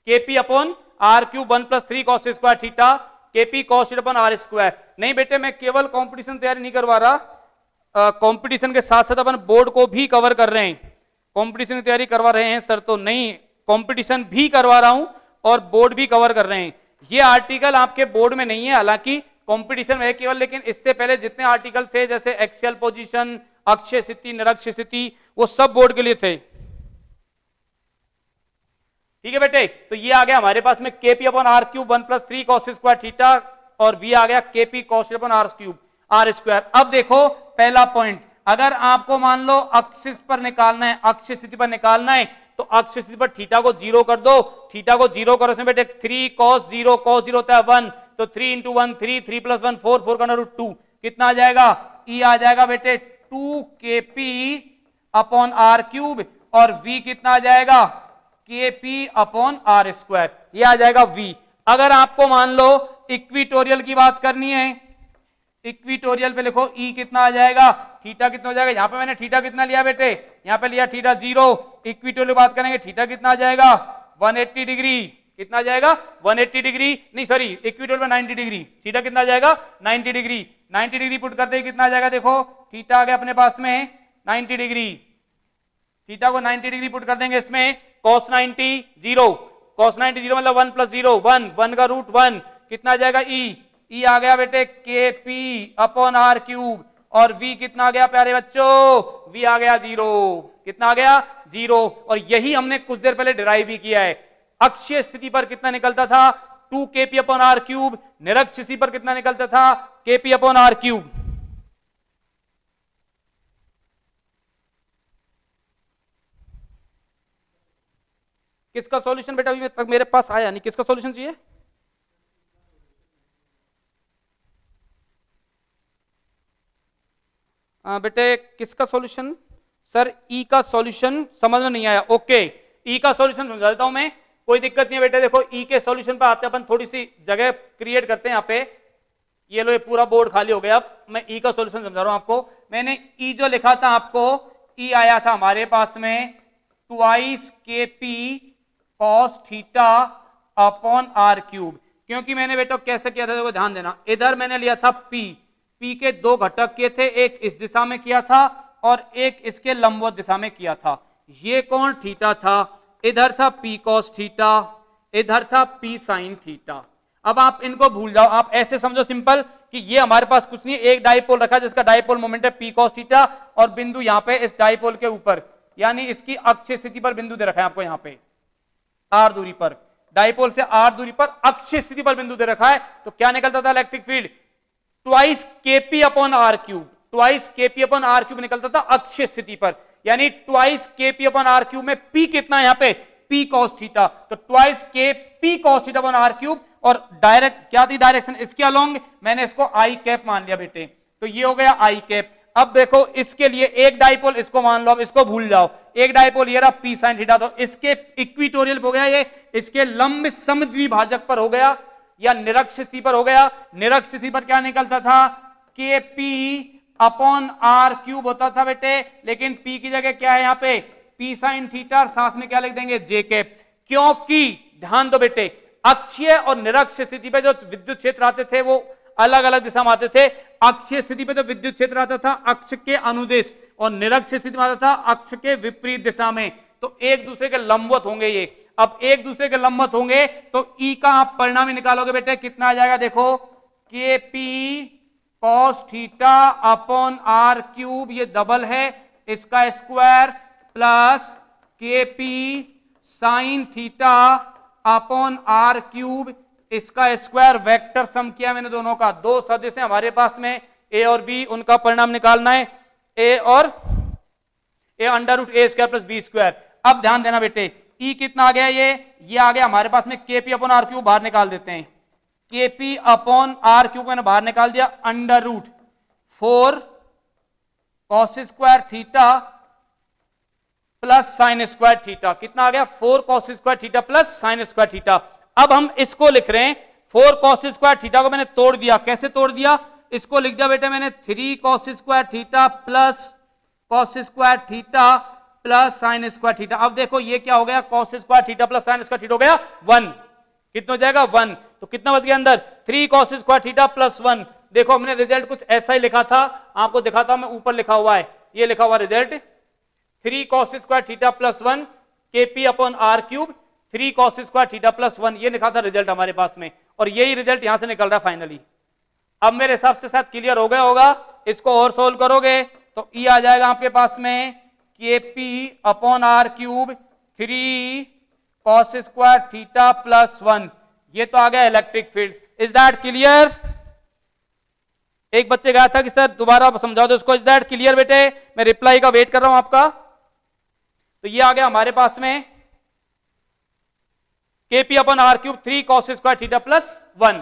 k p upon are cube 1 + 3 cos square theta k p cos theta upon are square. नहीं बेटे मैं केवल कंपटीशन तैयारी नहीं करवा रहा, कंपटीशन के साथ साथ अपन बोर्ड को भी कवर कर रहे हैं। कंपटीशन की तैयारी करवा रहे हैं सर तो नहीं, कंपटीशन भी करवा रहा हूं और बोर्ड भी कवर कर रहे हैं। ये आर्टिकल आपके बोर्ड में नहीं है, हालांकि कंपटीशन में है केवल, लेकिन इससे पहले जितने आर्टिकल थे जैसे एक्सियल पोजीशन, अक्षीय स्थिति, निरक्षीय स्थिति, वो सब बोर्ड के लिए थे। ठीक है बेटे, तो ये आ गया हमारे पास में k p upon are cube 1 + 3 cos square theta और वी आ गया k p cos theta upon are cube R square. अब देखो पहला पॉइंट, अगर आपको मान लो अक्षिस पर निकालना है, अक्षीय स्थिति पर निकालना है, तो अक्षीय स्थिति पर थीटा को 0 कर दो, थीटा को 0 करो इसमें बेटे 3 cos 0 होता है 1, तो 3 × 1 3, 3 + 1 4, 4 का √2 कितना आ जाएगा, ई आ जाएगा बेटे 2 केपी अपॉन आर क्यूब और वी कितना आ जाएगा केपी अपॉन आर स्क्वायर, ये आ जाएगा वी। अगर आपको मान लो इक्विटोरियल की बात करनी है, इक्विटोरियल पे लिखो ई कितना आ जाएगा, थीटा कितना हो जाएगा, यहां पे मैंने थीटा कितना लिया बेटे, यहां पे लिया थीटा 0, इक्विटोरियल की बात करेंगे थीटा कितना आ जाएगा 180 डिग्री, कितना आ जाएगा 180 डिग्री, नहीं सॉरी इक्विटोरियल में 90 डिग्री, थीटा कितना आ जाएगा 90 डिग्री, 90 डिग्री पुट करते ही कितना आ जाएगा, देखो थीटा आ गया अपने पास में 90 डिग्री, थीटा को 90 डिग्री पुट कर देंगे इसमें, cos 90 0, cos 90 0 मतलब 1 + 0 1, 1 का √1 कितना आ जाएगा ई आ गया बेटे केपी अपॉन आर क्यूब और वी कितना आ गया प्यारे बच्चों, वी आ गया 0, कितना आ गया 0। और यही हमने कुछ देर पहले डिराइव भी किया है। अक्षीय स्थिति पर कितना निकलता था 2 केपी अपॉन आर क्यूब, निरक्षीय स्थिति पर कितना निकलता था केपी अपॉन आर क्यूब। किसका सॉल्यूशन बेटा अभी तक मेरे पास आया नहीं, किसका सॉल्यूशन चाहिए, बेटे किसका सॉल्यूशन, सर ई का सॉल्यूशन समझ में नहीं आया, ओके ई का सॉल्यूशन समझा देता हूं मैं, कोई दिक्कत नहीं है बेटे। देखो ई के सॉल्यूशन पर आते हैं अपन, थोड़ी सी जगह क्रिएट करते हैं यहाँ पे, ये लो ये पूरा बोर्ड खाली हो गया, अब मैं ई का सॉल्यूशन समझा रहा हूं आपको। मैंने ई जो लिखा था आपको, ई आया था हमारे पास में 2 k p cos theta upon are cube, क्योंकि मैंने बेटा कैसे किया था देखो ध्यान देना, इधर मैंने लिया था पी के 2 घटक किए थे, एक इस दिशा में किया था और एक इसके लंबवत दिशा में किया था, ये कौन थीटा था, इधर था पी cos थीटा, इधर था पी sin थीटा। अब आप इनको भूल जाओ, आप ऐसे समझो सिंपल कि ये हमारे पास कुछ नहीं, एक डाइपोल रखा जिसका डाइपोल मोमेंट है पी cos थीटा और बिंदु यहां पे इस डाइपोल के ऊपर, यानी इसकी अक्षीय स्थिति पर बिंदु दे रखा है आपको, यहां पे आर दूरी पर, डाइपोल से आर दूरी पर अक्षीय स्थिति पर बिंदु दे रखा है, तो क्या निकलता था electric field 2 KP upon are cube, 2 KP upon are cube निकलता था अक्षीय स्थिति पर, यानी 2 केपी अपॉन आर क्यूब में पी कितना है यहाँ पे पी cos थीटा, तो 2 k p cos theta upon are cube और डायरेक्ट क्या थी डायरेक्शन इसके अलोंग, मैंने इसको आई कैप मान लिया बेटे, तो ये हो गया आई कैप। अब देखो इसके लिए एक डाइपोल इसको मान लो, अब इसको भूल जाओ, एक डाइपोल ये रहा पी sin थीटा, तो इसके इक्विटोरियल हो गया ये, इसके लंब समद्विभाजक पर हो गया या निरक्षीय स्थिति पर हो गया, निरक्षीय स्थिति पर क्या निकलता था k p upon are cube होता था बेटे, लेकिन पी की जगह क्या है यहाँ पे पी sin थीटा और साथ में क्या लिख देंगे जे कैप, क्योंकि ध्यान दो बेटे अक्षीय और निरक्षीय स्थिति पे जो विद्युत क्षेत्र आते थे वो अलग अलग दिशा में आते थे, अक्षीय स्थिति पे तो विद्युत क्षेत्र आता था अक्ष के अनुदेश और निरक्षीय स्थिति में आता था अक्ष के विपरीत दिशा में, तो एक दूसरे के लंबवत होंगे ये। अब एक दूसरे के लंबवत होंगे तो ई का आप परिणाम ही निकालोगे बेटे, कितना आ जाएगा देखो K P cos theta upon are cube, ये डबल है इसका square, plus K P sine theta upon are cube इसका स्क्वायर, वेक्टर सम किया मैंने दोनों का, 2 सदिश है हमारे पास में ए और बी, उनका परिणाम निकालना है, ए और ए √a² + b²। अब ध्यान देना बेटे ई कितना आ गया, ये आ गया हमारे पास में केपी अपॉन आर क्यूब, बाहर निकाल देते हैं, केपी अपॉन आर क्यूब मैंने बाहर निकाल दिया, √4 cos² theta plus sin² theta, कितना आ गया 4 cos² theta plus sin² theta. अब हम इसको लिख रहे हैं 4 cos² थीटा को मैंने तोड़ दिया, कैसे तोड़ दिया, इसको लिख दिया बेटे मैंने 3 cos square theta plus cos square theta plus sine square theta. अब देखो ये क्या हो गया, cos square theta plus sine square theta हो गया 1। कितना हो जाएगा 1। तो कितना बच गया अंदर 3 cos स्क्वायर थीटा प्लस 1। देखो हमने रिजल्ट कुछ ऐसा ही लिखा था, आपको दिखाता हूं मैं, ऊपर लिखा हुआ है, ये लिखा हुआ result 3 cos square theta plus 1 kp upon r cube 3 cos square theta plus 1, ये लिखा था रिजल्ट हमारे पास में, और यही रिजल्ट यहां से निकल रहा है फाइनली। अब मेरे हिसाब से शायद क्लियर हो गया होगा। इसको और सोल्व करोगे तो ई आ जाएगा आपके पास में kp upon r cube 3 cos square theta plus 1, ये तो आ गया electric field. Is that clear? एक बच्चे गया था कि सर दोबारा समझा दो इसको। इज दैट क्लियर बेटे? मैं रिप्लाई का वेट कर रहा हूं आपका। तो ये आ गया हमारे पास में kp upon r cube 3 cos square theta plus 1।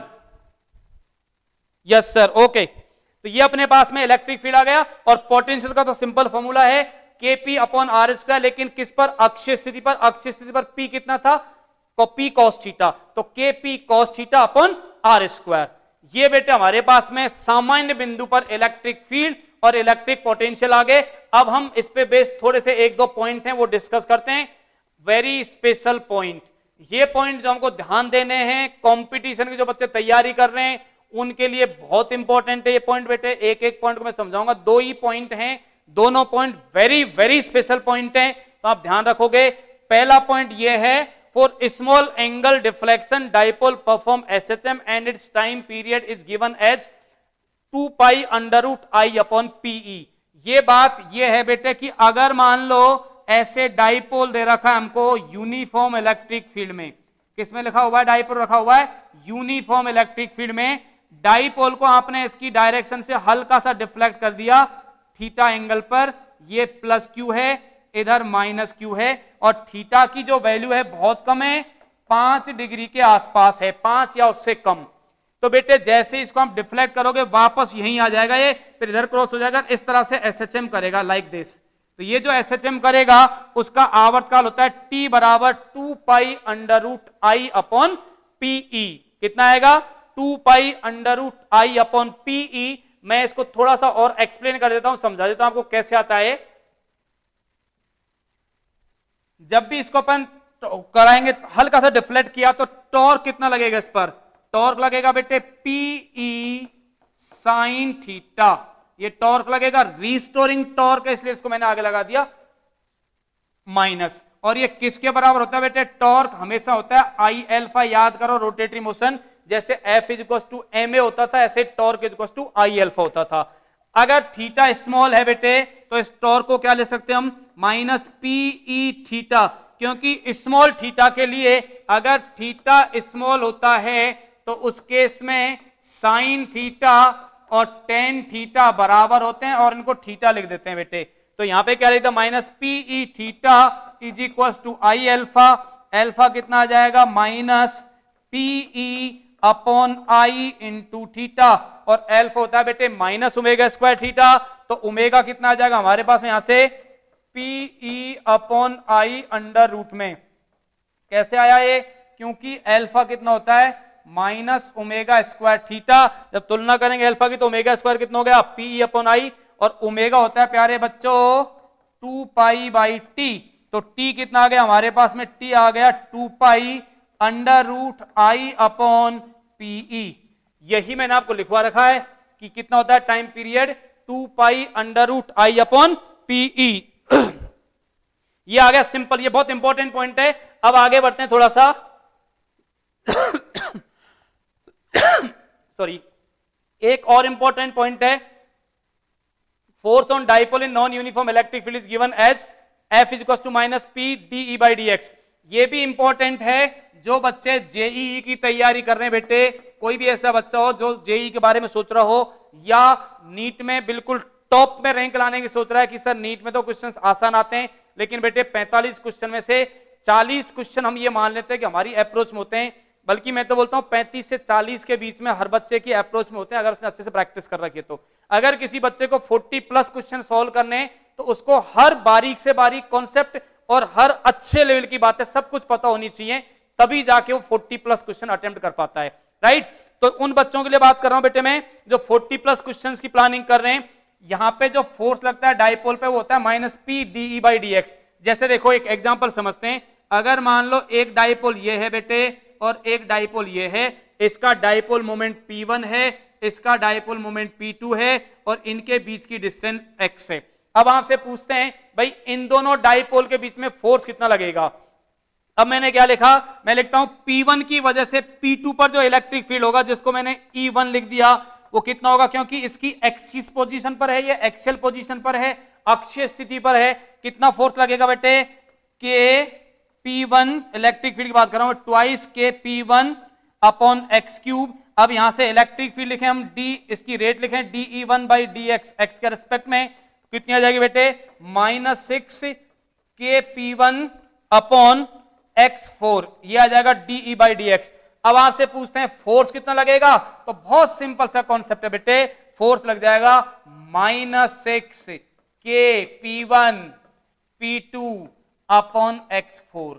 Yes sir, okay. तो ये अपने पास में इलेक्ट्रिक फील्ड आ गया, और पोटेंशियल का तो सिंपल फॉर्मूला है kp अपॉन r स्क्वायर, लेकिन किस पर? अक्षीय स्थिति पर। अक्षीय स्थिति पर p कितना था? p cos थीटा, तो kp cos theta upon r square. ये बेटे हमारे पास में सामान्य बिंदु पर इलेक्ट्रिक फील्ड और इलेक्ट्रिक पोटेंशियल आ गए। अब हम इस पे बेस्ड थोड़े से 1-2 पॉइंट हैं वो डिस्कस करते हैं। वेरी स्पेशल पॉइंट, ये पॉइंट जो हमको ध्यान देने हैं, कंपटीशन की जो बच्चे तैयारी कर रहे हैं उनके लिए बहुत इंपॉर्टेंट है ये पॉइंट बेटे। एक एक पॉइंट को मैं समझाऊंगा, 2 ही पॉइंट हैं, दोनों point very very special point हैं, तो आप ध्यान रखोगे। पहला पॉइंट ये है, for small angle deflection dipole perform SHM and it's time period is given as 2 pi under root I upon PE. ये बात ये है बेटे कि अगर मान लो ऐसे डाइपोल दे रखा है हमको यूनिफॉर्म इलेक्ट्रिक फील्ड में, किसमें लिखा हुआ है? डाइपोल रखा हुआ है यूनिफॉर्म इलेक्ट्रिक फील्ड में। डाइपोल को आपने इसकी डायरेक्शन से हल्का सा डिफ्लेक्ट कर दिया थीटा एंगल पर, ये प्लस क्यू है, इधर माइनस क्यू है, और थीटा की जो वैल्यू है बहुत कम है, 5 डिग्री के आसपास है, 5 या उससे कम। तो बेटे जैसे इसको हम डिफ्लेक्ट करोगे वापस यहीं आ जाएगा ये, फिर इधर क्रॉस हो जाएगा, इस तरह से एसएचएम करेगा लाइक दिस। तो ये जो एसएचएम करेगा उसका आवर्तकाल होता है टी बराबर 2 pi under root I upon PE. कितना आएगा? 2 pi under root I upon PE. मैं इसको थोड़ा सा और एक्सप्लेन कर देता हूं, समझा देता हूं आपको कैसे आता है। जब भी इसको अपन कराएंगे, हल्का सा डिफ्लेक्ट किया तो टॉर्क कितना लगेगा इस पर? टॉर्क लगेगा बेटे पीई साइन थीटा, ये टॉर्क लगेगा। रिस्टोरिंग टॉर्क है इसलिए इसको मैंने आगे लगा दिया माइनस। और ये किसके बराबर होता है बेटे? टॉर्क हमेशा होता है आई एल्फा, याद करो रोटेटरी मोशन, जैसे F is equal to M A होता था ऐसे torque is equal to I alpha होता था। अगर थीटा स्मॉल है बेटे तो इस टॉर्क को क्या ले सकते हैं हम? माइनस पीई थीटा, क्योंकि स्मॉल थीटा के लिए अगर थीटा स्मॉल होता है तो उस केस में साइन थीटा और टेन थीटा बराबर होते हैं, और इनको थीटा लिख देते हैं बेटे। तो यहां पे क्या लिखता? Minus PE theta is equal to I alpha. Alpha कितना आ जाएगा? Minus PE upon I into theta, और एल्फा होता है बेटे माइनस ओमेगा स्क्वायर थीटा। तो ओमेगा कितना आ जाएगा हमारे पास में यहां से? PE upon I under root में। कैसे आया ये? क्योंकि एल्फा कितना होता है? Minus omega square theta. जब तुलना करेंगे एल्फा की तो ओमेगा स्क्वायर कितना हो गया? पीई अपॉन आई, और ओमेगा होता है प्यारे बच्चों 2 पाई बाई टी। तो टी कितना आ गया हमारे पास में? टी आ गया 2 pi under root I upon PE. यही मैंने आपको लिखवा रखा है कि कितना होता है time period? 2 pi under root I upon PE. ये आ गया सिंपल, ये बहुत इंपॉर्टेंट पॉइंट है। अब आगे बढ़ते हैं थोड़ा सा सॉरी, एक और इंपॉर्टेंट पॉइंट है, force on dipole in non uniform electric field is given as F is equal to minus P D by D X. ये भी इंपॉर्टेंट है, जो बच्चे जेईई की तैयारी कर रहे हैं बेटे, कोई भी ऐसा बच्चा हो जो जेईई के बारे में सोच रहा हो या नीट में बिल्कुल टॉप में रैंक लाने की सोच रहा है कि सर नीट में तो क्वेश्चंस आसान आते हैं, लेकिन बेटे 45 क्वेश्चन में से 40 क्वेश्चन हम ये मान लेते हैं कि हमारी अप्रोच में होते हैं, बल्कि मैं तो बोलता हूं 35 से 40 के बीच में हर बच्चे की अप्रोच में होते हैं, अगर उसने अच्छे से प्रैक्टिस कर रखी है तो। अगर किसी बच्चे को 40 प्लस क्वेश्चन सॉल्व करने तो उसको हर बारीक से बारीक कॉन्सेप्ट और हर अच्छे लेवल की बातें सब कुछ पता होनी चाहिए, तभी जाके वो 40 प्लस क्वेश्चन अटेम्प्ट कर पाता है, राइट। तो उन बच्चों के लिए बात कर रहा हूं बेटे मैं जो 40+ क्वेश्चंस की प्लानिंग कर रहे हैं। यहां पे जो फोर्स लगता है डाइपोल पे वो होता है -P/dE/dx। जैसे देखो एक एग्जांपल समझते हैं, अगर मान लो एक डाइपोल ये है बेटे और एक डाइपोल ये है, इसका डाइपोल मोमेंट P1 है, इसका डाइपोल मोमेंट P2 है और इनके बीच की डिस्टेंस x है। अब आपसे पूछते हैं भाई इन दोनों डाइपोल के बीच में फोर्स कितना लगेगा। अब मैंने क्या लिखा, मैं लिखता हूं P1 की वजह से P2 पर जो इलेक्ट्रिक फील्ड होगा जिसको मैंने E1 लिख दिया वो कितना होगा, क्योंकि इसकी एक्सिस पोजीशन पर है, ये एक्सियल पोजीशन पर है, अक्षीय स्थिति पर है। कितना फोर्स लगेगा बेटे, के P1 इलेक्ट्रिक फील्ड की बात कर रहा हूं, ट्वाइस के P1 अपॉन एक्स क्यूब। अब यहां से इलेक्ट्रिक फील्ड लिखे हम D, इसकी रेट लिखें dE1/dx, एक्स के रेस्पेक्ट में कितनी आ जाएगी बेटे, -6 के P1 अपॉन x4, ये आ जाएगा dE/dx। अब आपसे पूछते हैं फोर्स कितना लगेगा, तो बहुत सिंपल सा कॉन्सेप्ट है बेटे, फोर्स लग जाएगा -6 के P1 P2 अपॉन x4।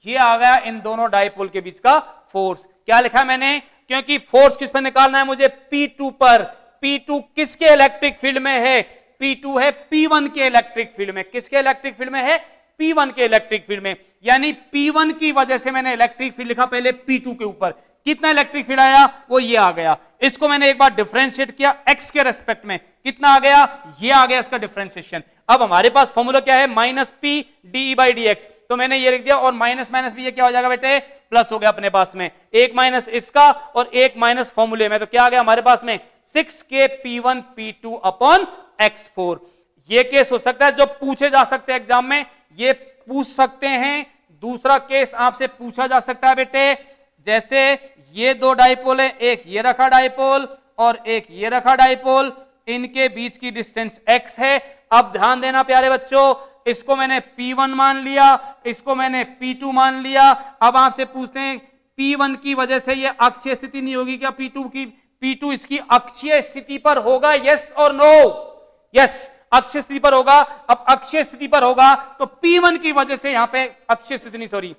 ये आ गया इन दोनों डाइपोल के बीच का फोर्स। क्या लिखा मैंने, क्योंकि फोर्स किस पर निकालना है मुझे, P2 पर। P2 किसके इलेक्ट्रिक फील्ड में है, P2 है P1 के इलेक्ट्रिक फील्ड में। किसके इलेक्ट्रिक फील्ड में है, P1 के इलेक्ट्रिक फील्ड में। यानी P1 की वजह से मैंने इलेक्ट्रिक फील्ड लिखा पहले P2 के ऊपर, कितना इलेक्ट्रिक फील्ड आया, वो ये आ गया। इसको मैंने एक बार डिफरेंशिएट किया x के रेस्पेक्ट में, कितना आ गया, ये आ गया इसका डिफरेंशिएशन। अब हमारे पास फॉर्मूला क्या है, -P/dE/dx, तो मैंने ये लिख दिया और माइनस माइनस भी ये क्या हो जाएगा बेटे, प्लस हो गया अपने पास में, एक माइनस इसका और एक माइनस फॉर्मूले में, तो क्या आ गया हमारे पास में 6 के P1 P2 अपॉन x4। ये केस हो सकता है जो पूछे जा सकते हैं एग्जाम में, ये पूछ सकते हैं। दूसरा केस आपसे पूछा जा सकता है बेटे, जैसे ये दो डाइपोल है, एक ये रखा डाइपोल और एक ये रखा डाइपोल, इनके बीच की डिस्टेंस x है। अब ध्यान देना प्यारे बच्चों, इसको मैंने P1 मान लिया, इसको मैंने P2 मान लिया। अब आपसे पूछते हैं P1 की वजह से ये अक्षीय स्थिति नहीं होगी क्या P2 की, P2 इसकी अक्षीय स्थिति पर होगा, यस और नो, यस अक्षीय स्थिति पर होगा। अब अक्षीय स्थिति पर होगा तो P1 की वजह से यहां पे अक्षीय स्थिति नहीं, सॉरी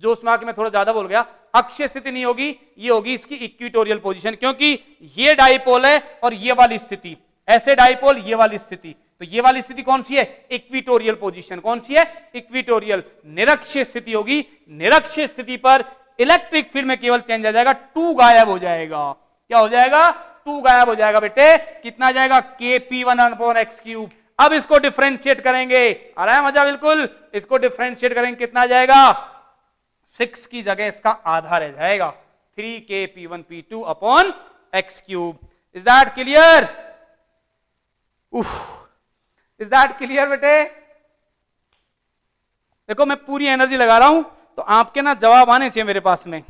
जोश में आके मैं थोड़ा ज्यादा बोल गया, अक्षीय स्थिति नहीं होगी, ये होगी इसकी इक्वेटोरियल पोजीशन, क्योंकि ये डाइपोल है और ये वाली स्थिति, ऐसे डाइपोल ये वाली स्थिति, तो ये वाली स्थिति कौन सी है, इक्वेटोरियल पोजीशन। कौन सी है, इक्वेटोरियल। निरक्षीय स्थिति होगी, निरक्षीय स्थिति पर इलेक्ट्रिक फील्ड में केवल चेंज आ जाएगा, 2 गायब हो जाएगा। क्या हो जाएगा, 2 गायब हो जाएगा बेटे। कितना आ जाएगा, के P1 अपॉन एक्स क्यूब। अब इसको डिफरेंशिएट करेंगे, आ रहा है मजा, बिल्कुल। इसको डिफरेंशिएट करेंगे, कितना आ जाएगा, 6 की जगह इसका आधा रह जाएगा, 3 के P1 P2 upon x cube. Is that clear, is that clear बेटे। देखो मैं पूरी एनर्जी लगा रहा हूं तो आपके ना जवाब आने चाहिए मेरे पास में।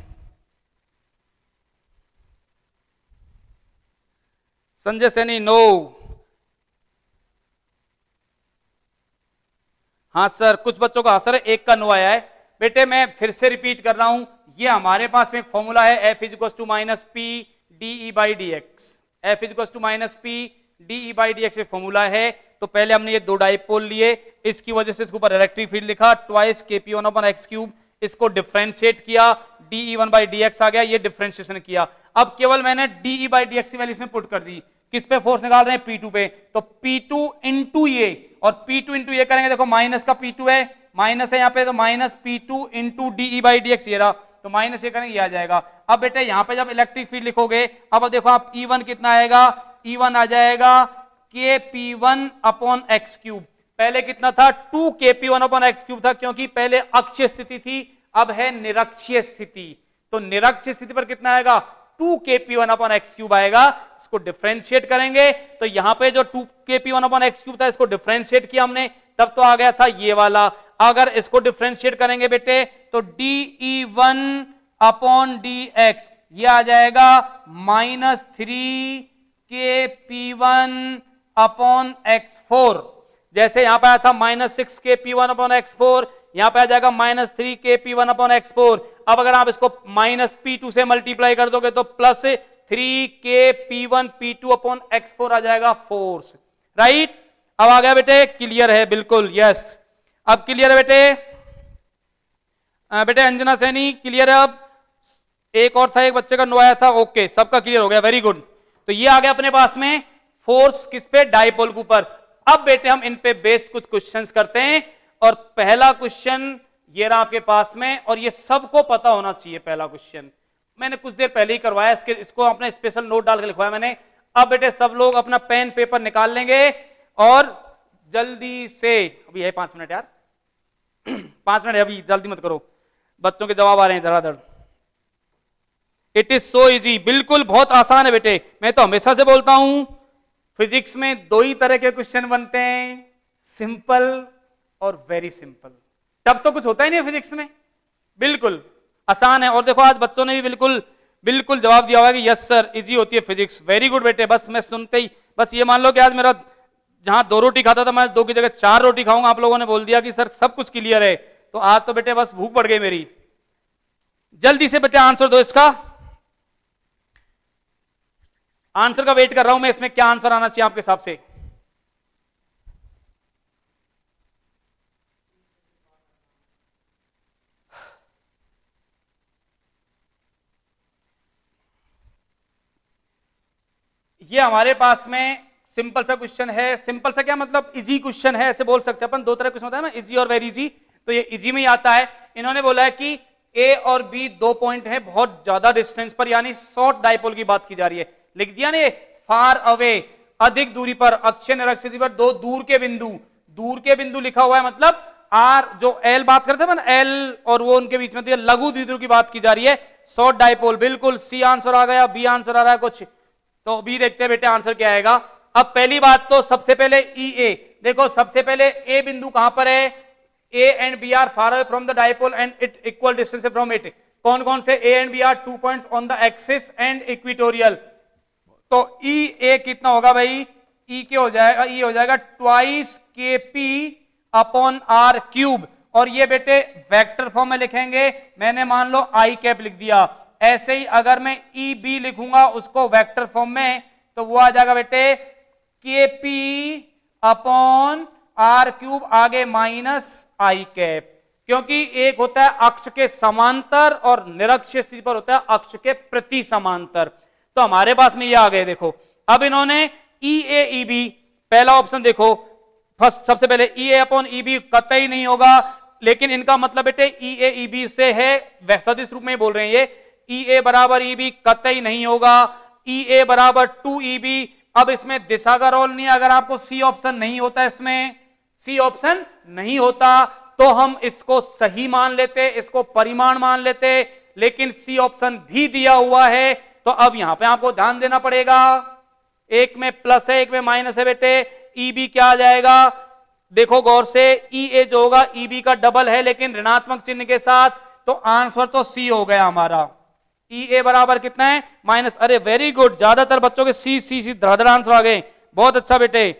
संजय सैनी नो, हाँ सर, कुछ बच्चों का हाँ सर, एक का नो आया है। बेटे मैं फिर से रिपीट कर रहा हूं, ये हमारे पास में एक फॉर्मूला है, F = -P/dE/dx। F = -P/dE/dx एक फॉर्मूला है। तो पहले हमने ये 2 डाइपोल लिए, इसकी वजह से इसके ऊपर इलेक्ट्रिक फील्ड लिखा, ट्वाइस के P1 अपॉन एक्स क्यूब, इसको डिफरेंशिएट किया, dE1/dx आ गया, ये डिफरेंशिएशन किया। अब केवल मैंने dE/dx की वैल्यू इसमें पुट कर दी, किस पे फोर्स निकाल रहे हैं, P2 पे, तो P2 इंटू ये और P2 इंटू ये करेंगे, देखो माइनस का P2 है, माइनस है यहाँ पे, तो -P2 इंटू dE/dx ये रहा, तो माइनस ये करेंगे, ये आ जाएगा। अब बेटे यहाँ पे जब इलेक्ट्रिक फील्ड लिखोगे, अब देखो आप E1 कितना आएगा, E1 आ जाएगा के P1 अपॉन एक्स क्यूब। पहले कितना था, 2 के P1 अपॉन एक्स क्यूब था, क्योंकि पहले अक्षीय स्थिति थी, अब है निरक्षीय स्थिति। तो निरक्षीय स्थिति पर कितना आएगा, 2 के P1 अपॉन एक्स क्यूब आएगा। इसको डिफरेंशिएट करेंगे तो यहां पे जो 2 के P1 अपॉन एक्स क्यूब था, इसको डिफरेंशिएट किया हमने, तब तो आ गया था ये वाला। अगर इसको डिफरेंशिएट करेंगे बेटे तो dE1 अपॉन dx ये आ जाएगा -3 के P1 अपॉन x4। जैसे यहां पे आया था -6 के P1 अपॉन x4, यहां पे आ जाएगा -3 के P1 अपॉन x4। अब अगर आप इसको -P2 से मल्टीप्लाई कर दोगे तो +3 के P1 P2 अपॉन x4 आ जाएगा फोर्स, राइट। अब आ गया बेटे, क्लियर है, बिल्कुल यस। अब क्लियर है बेटे, बेटे अंजना सैनी क्लियर है। अब एक और था, एक बच्चे का नो आया था, ओके सबका क्लियर हो गया, वेरी गुड। तो ये आ गया अपने पास में फोर्स किस पे, डाइपोल के ऊपर। अब बेटे हम इन पे बेस्ड कुछ क्वेश्चंस करते हैं, और पहला क्वेश्चन ये रहा आपके पास में, और ये सबको पता होना चाहिए। पहला क्वेश्चन मैंने कुछ देर पहले ही करवाया, इसको अपने स्पेशल नोट डाल के लिखवाया मैंने। अब बेटे सब लोग अपना पेन पेपर निकाल लेंगे और जल्दी से, अभी है 5 मिनट यार 5 मिनट है, अभी जल्दी मत करो, बच्चों के जवाब आ रहे हैं धड़ाधड़। इट इज सो इजी, बिल्कुल बहुत आसान है बेटे। मैं तो हमेशा से बोलता हूं फिजिक्स में 2 ही तरह के क्वेश्चन बनते हैं, सिंपल और वेरी सिंपल। तब तो कुछ होता ही नहीं फिजिक्स में, बिल्कुल आसान है। और देखो आज बच्चों ने भी बिल्कुल बिल्कुल जवाब दिया हुआ है कि यस सर इजी होती है फिजिक्स, वेरी गुड बेटे। बस मैं सुनते ही, बस ये मान लो कि आज मेरा जहां 2 रोटी खाता था, मैं 2 की जगह 4 रोटी खाऊंगा। आप लोगों ने बोल दिया कि सर सब कुछ क्लियर है, तो आज तो बेटे बस भूख बढ़ गई मेरी। जल्दी से बेटे आंसर दो इसका, आंसर का वेट कर रहा हूं मैं, इसमें क्या आंसर आना चाहिए आपके हिसाब से। ये हमारे पास में सिंपल सा क्वेश्चन है। सिंपल सा क्या मतलब, इजी क्वेश्चन है ऐसे बोल सकते हैं अपन। 2 तरह क्वेश्चन होता है ना, इजी और वेरी इजी, तो ये इजी में ही आता है। इन्होंने बोला है कि ए और बी 2 पॉइंट है बहुत ज्यादा डिस्टेंस पर, यानी शॉर्ट डाइपोल की बात की जा रही है। लिख दिया ना, फार अवे अधिक दूरी पर, अक्षय निरक्षीय दूरी पर 2 दूर के बिंदु, दूर के बिंदु लिखा हुआ है, मतलब आर जो एल बात करते हैं ना, एल और वो उनके बीच में तो लघु द्विध्रुव की बात की जा रही है, शॉर्ट डाइपोल। बिल्कुल सी आंसर आ गया, बी आंसर आ रहा है कुछ, तो बी देखते हैं बेटे आंसर क्या आएगा। अब पहली बात तो सबसे पहले ई ए, देखो सबसे पहले ए बिंदु कहां पर है, A and B are far away from the dipole and it equal distance from it. कौन कौन से, A and B are 2 points on the axis and equatorial. तो ई ए कितना होगा भाई, ई के हो जाएगा, ई हो जाएगा twice k p upon are cube, और ये बेटे वेक्टर फॉर्म में लिखेंगे। मैंने मान लो आई कैप लिख दिया। ऐसे ही अगर मैं ई बी लिखूंगा उसको वेक्टर फॉर्म में, तो वो आ जाएगा बेटे के पी अपॉन आर क्यूब, आगे माइनस आई कैप, क्योंकि एक होता है अक्ष के समांतर और निरक्षीय स्थिति पर होता है अक्ष के प्रति समांतर। तो हमारे पास में ये आ गए। देखो अब इन्होंने ई ए ई बी, पहला ऑप्शन देखो, फर्स्ट सबसे पहले ई ए अपॉन ई बी कतई नहीं होगा, लेकिन इनका मतलब बेटे ई ए ई बी से है, सदिश रूप में बोल रहे हैं ये, ई ए बराबर ई बी कतई नहीं होगा, ई ए बराबर 2 ई बी। अब इसमें दिशा का रोल नहीं है, अगर आपको सी ऑप्शन नहीं होता, इसमें सी ऑप्शन नहीं होता तो हम इसको सही मान लेते, इसको परिमाण मान लेते, लेकिन सी ऑप्शन भी दिया हुआ है, तो अब यहां पे आपको ध्यान देना पड़ेगा। एक में प्लस है, एक में माइनस है बेटे। ई बी क्या आ जाएगा, देखो गौर से, ई ए जो होगा ई बी का डबल है लेकिन ऋणात्मक चिन्ह के साथ, तो आंसर तो सी हो गया हमारा। ई ए बराबर कितना है, माइनस, अरे वेरी गुड, ज्यादातर बच्चों के सी सी सी धड़धड़ आंसर आ गए, बहुत अच्छा बेटे।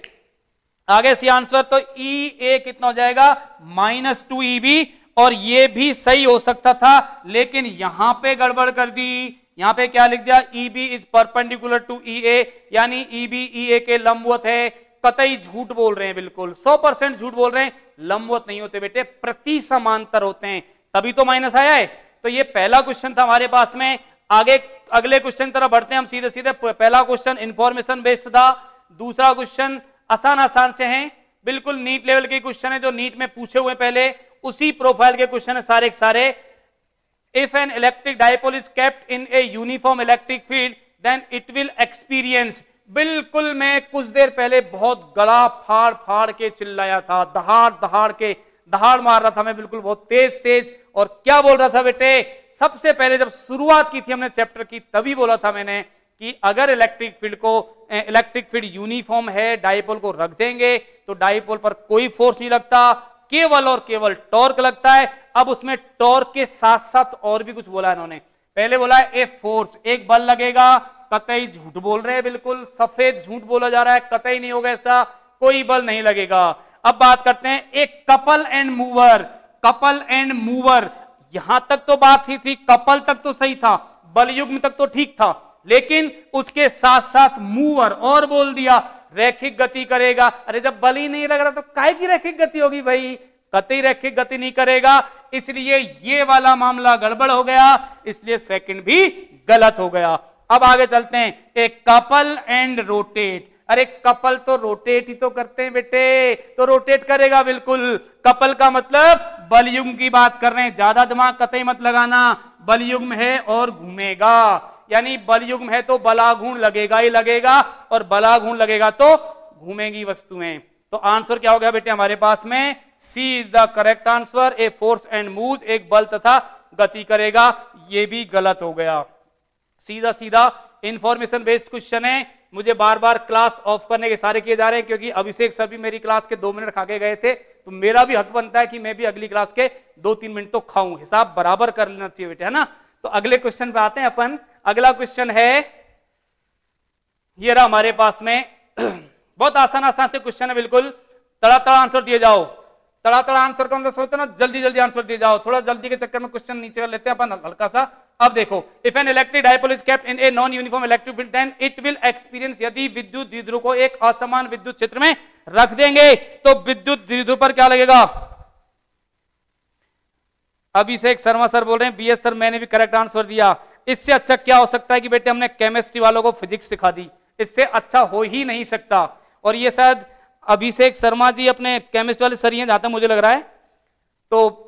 आगे सी आंसर, तो ई ए कितना हो जाएगा, -2 ई बी, और ये भी सही हो सकता था, लेकिन यहां पे गड़बड़ कर दी। यहां पे क्या लिख दिया, E B is perpendicular to E A, यानी ई बी ई ए के लंबवत है। कतई झूठ बोल रहे हैं, बिल्कुल 100% झूठ बोल रहे हैं, लंबवत नहीं होते बेटे, प्रति समांतर होते हैं, तभी तो माइनस आया है। तो ये पहला क्वेश्चन था हमारे पास में। आगे अगले क्वेश्चन तरफ बढ़ते हैं हम सीधे सीधे। पहला क्वेश्चन इंफॉर्मेशन बेस्ड था, दूसरा क्वेश्चन आसान आसान से हैं, बिल्कुल नीट लेवल के क्वेश्चन है जो नीट में पूछे हुए पहले, उसी प्रोफाइल के क्वेश्चन है सारे के सारे। If an electric dipole is kept in a uniform electric field then it will experience, बिल्कुल मैं कुछ देर पहले बहुत गला फाड़ फाड़ के चिल्लाया था, दहाड़ दहाड़ के दहाड़ मार रहा था मैं, बिल्कुल बहुत तेज तेज। और क्या बोल रहा था बेटे, सबसे पहले जब शुरुआत की थी हमने चैप्टर की, तभी बोला था मैंने कि अगर इलेक्ट्रिक फील्ड यूनिफॉर्म है, डाइपोल को रख देंगे तो डाइपोल पर कोई फोर्स नहीं लगता, केवल और केवल टॉर्क लगता है। अब उसमें टॉर्क के साथ साथ और भी कुछ बोला इन्होंने, पहले बोला है ए फोर्स, एक बल लगेगा, कतई झूठ बोल रहे हैं, बिल्कुल सफेद झूठ बोला जा रहा है, कतई नहीं होगा ऐसा, कोई बल नहीं लगेगा। अब बात करते हैं एक couple and mover, couple and mover, यहां तक तो बात ही थी, कपल तक तो सही था, बल युग्म तक तो ठीक था, लेकिन उसके साथ साथ मूवर और बोल दिया, रैखिक गति करेगा। अरे जब बल ही नहीं लग रहा तो काहे की रैखिक गति होगी भाई, कतई रैखिक गति नहीं करेगा, इसलिए ये वाला मामला गड़बड़ हो गया, इसलिए सेकंड भी गलत हो गया। अब आगे चलते हैं, ए कपल एंड रोटेट। अरे कपल तो रोटेट ही तो करते हैं बेटे, तो रोटेट करेगा बिल्कुल। कपल का मतलब बलयुग्म की बात कर रहे हैं, ज्यादा दिमाग कतई मत लगाना, बलयुग्म है और घूमेगा, यानी बलयुग्म है तो बलाघूर्ण लगेगा ही लगेगा, और बलाघूर्ण लगेगा तो घूमेगी वस्तुएं। तो आंसर क्या हो गया बेटे हमारे पास में, C is the correct answer. A force and moves, एक बल तथा गति करेगा, ये भी गलत हो गया। सीधा सीधा इंफॉर्मेशन बेस्ड क्वेश्चन है। मुझे बार बार क्लास ऑफ करने के इशारे किए जा रहे हैं, क्योंकि अभिषेक सर भी मेरी क्लास के 2 मिनट खा के गए थे, तो मेरा भी हक बनता है कि मैं भी अगली क्लास के 2-3 मिनट तो खाऊं, हिसाब बराबर कर लेना चाहिए बेटे, है ना। तो अगले क्वेश्चन पे आते हैं अपन। अगला क्वेश्चन है, ये रहा हमारे पास में बहुत आसान आसान से क्वेश्चन है, बिल्कुल तड़ा आंसर दिए जाओ। तड़ा आंसर का मतलब सोचते ना, जल्दी जल्दी आंसर दिए जाओ, थोड़ा जल्दी के चक्कर में क्वेश्चन नीचे कर लेते हैं अपन हल्का सा। अब देखो, if an electric dipole is kept in a non uniform electric field then it will experience, यदि विद्युत द्विध्रुव को एक असमान विद्युत क्षेत्र में रख देंगे तो विद्युत द्विध्रुव पर क्या लगेगा। अभिषेक शर्मा सर बोल रहे हैं, बीएस सर मैंने भी करेक्ट आंसर दिया। इससे अच्छा क्या हो सकता है कि बेटे हमने केमिस्ट्री वालों को फिजिक्स सिखा दी, इससे अच्छा हो ही नहीं सकता। और ये शायद अभिषेक शर्मा जी अपने केमिस्ट्री वाले सर हैं जहां तक मुझे लग रहा है, तो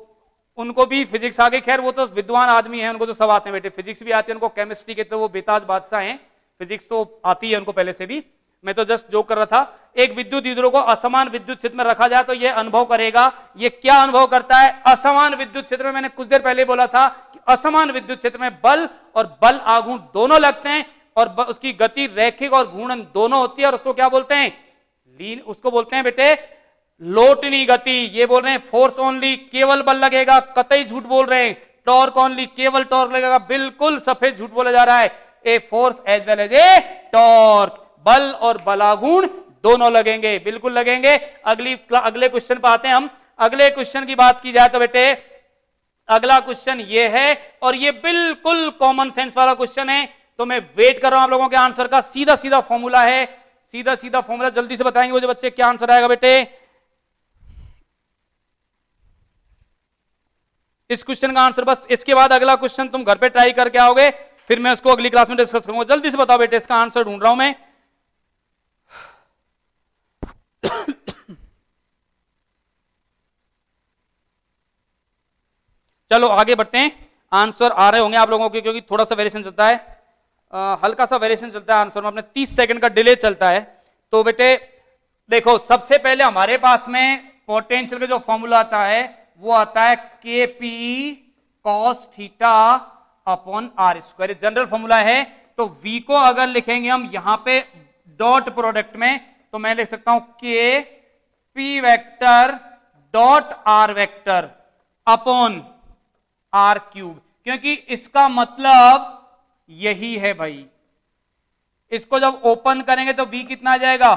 उनको भी फिजिक्स आ गई। खैर वो तो विद्वान आदमी है, उनको तो सब आते हैं बेटे, फिजिक्स भी आती है उनको, केमिस्ट्री के तो वो बेताज बादशाह हैं, फिजिक्स तो आती है उनको पहले से भी। मैं तो जस्ट जोक कर रहा था। एक विद्युत द्विध्रुव को असमान विद्युत क्षेत्र में रखा जाए तो यह अनुभव करेगा। ये क्या अनुभव करता है, असमान विद्युत क्षेत्र में, मैंने कुछ देर पहले बोला था कि असमान विद्युत क्षेत्र में बल और बल आघूर्ण दोनों लगते हैं, और उसकी गति रैखिक और घूर्णन दोनों होती है, और उसको क्या बोलते हैं, लीन, उसको बोलते हैं बेटे लोटनी गति। ये बोल रहे हैं फोर्स ओनली, केवल बल लगेगा, कतई झूठ बोल रहे हैं। टॉर्क ओनली, केवल टॉर्क लगेगा, बिल्कुल सफेद झूठ बोला जा रहा है। A force as well as a torque, बल और बलाघूर्ण दोनों लगेंगे, बिल्कुल लगेंगे। अगले क्वेश्चन पर आते हैं हम। अगले क्वेश्चन की बात की जाए तो बेटे अगला क्वेश्चन ये है, और ये बिल्कुल कॉमन सेंस वाला क्वेश्चन है, तो मैं वेट कर रहा हूं आप लोगों के आंसर का। सीधा सीधा फॉर्मूला है, सीधा सीधा फॉर्मूला, जल्दी से बताएंगे मुझे बच्चे क्या आंसर आएगा बेटे इस क्वेश्चन का आंसर। बस इसके बाद अगला क्वेश्चन तुम घर पे ट्राई करके आओगे, फिर मैं उसको अगली क्लास में डिस्कस करूंगा। जल्दी से बताओ बेटे, इसका आंसर ढूंढ रहा हूं मैं। चलो आगे बढ़ते हैं, आंसर आ रहे होंगे आप लोगों के, क्योंकि थोड़ा सा वेरिएशन चलता है, हल्का सा वेरिएशन चलता है आंसर में, अपने 30 सेकंड का डिले चलता है। तो बेटे देखो, सबसे पहले हमारे पास में पोटेंशियल का जो फॉर्मूला आता है वो आता है K P cos theta upon are square, general formula है। तो v को अगर लिखेंगे हम यहां पे डॉट प्रोडक्ट में, तो मैं लिख सकता हूं K P vector dot R vector upon are cube, क्योंकि इसका मतलब यही है भाई। इसको जब ओपन करेंगे तो v कितना आ जाएगा,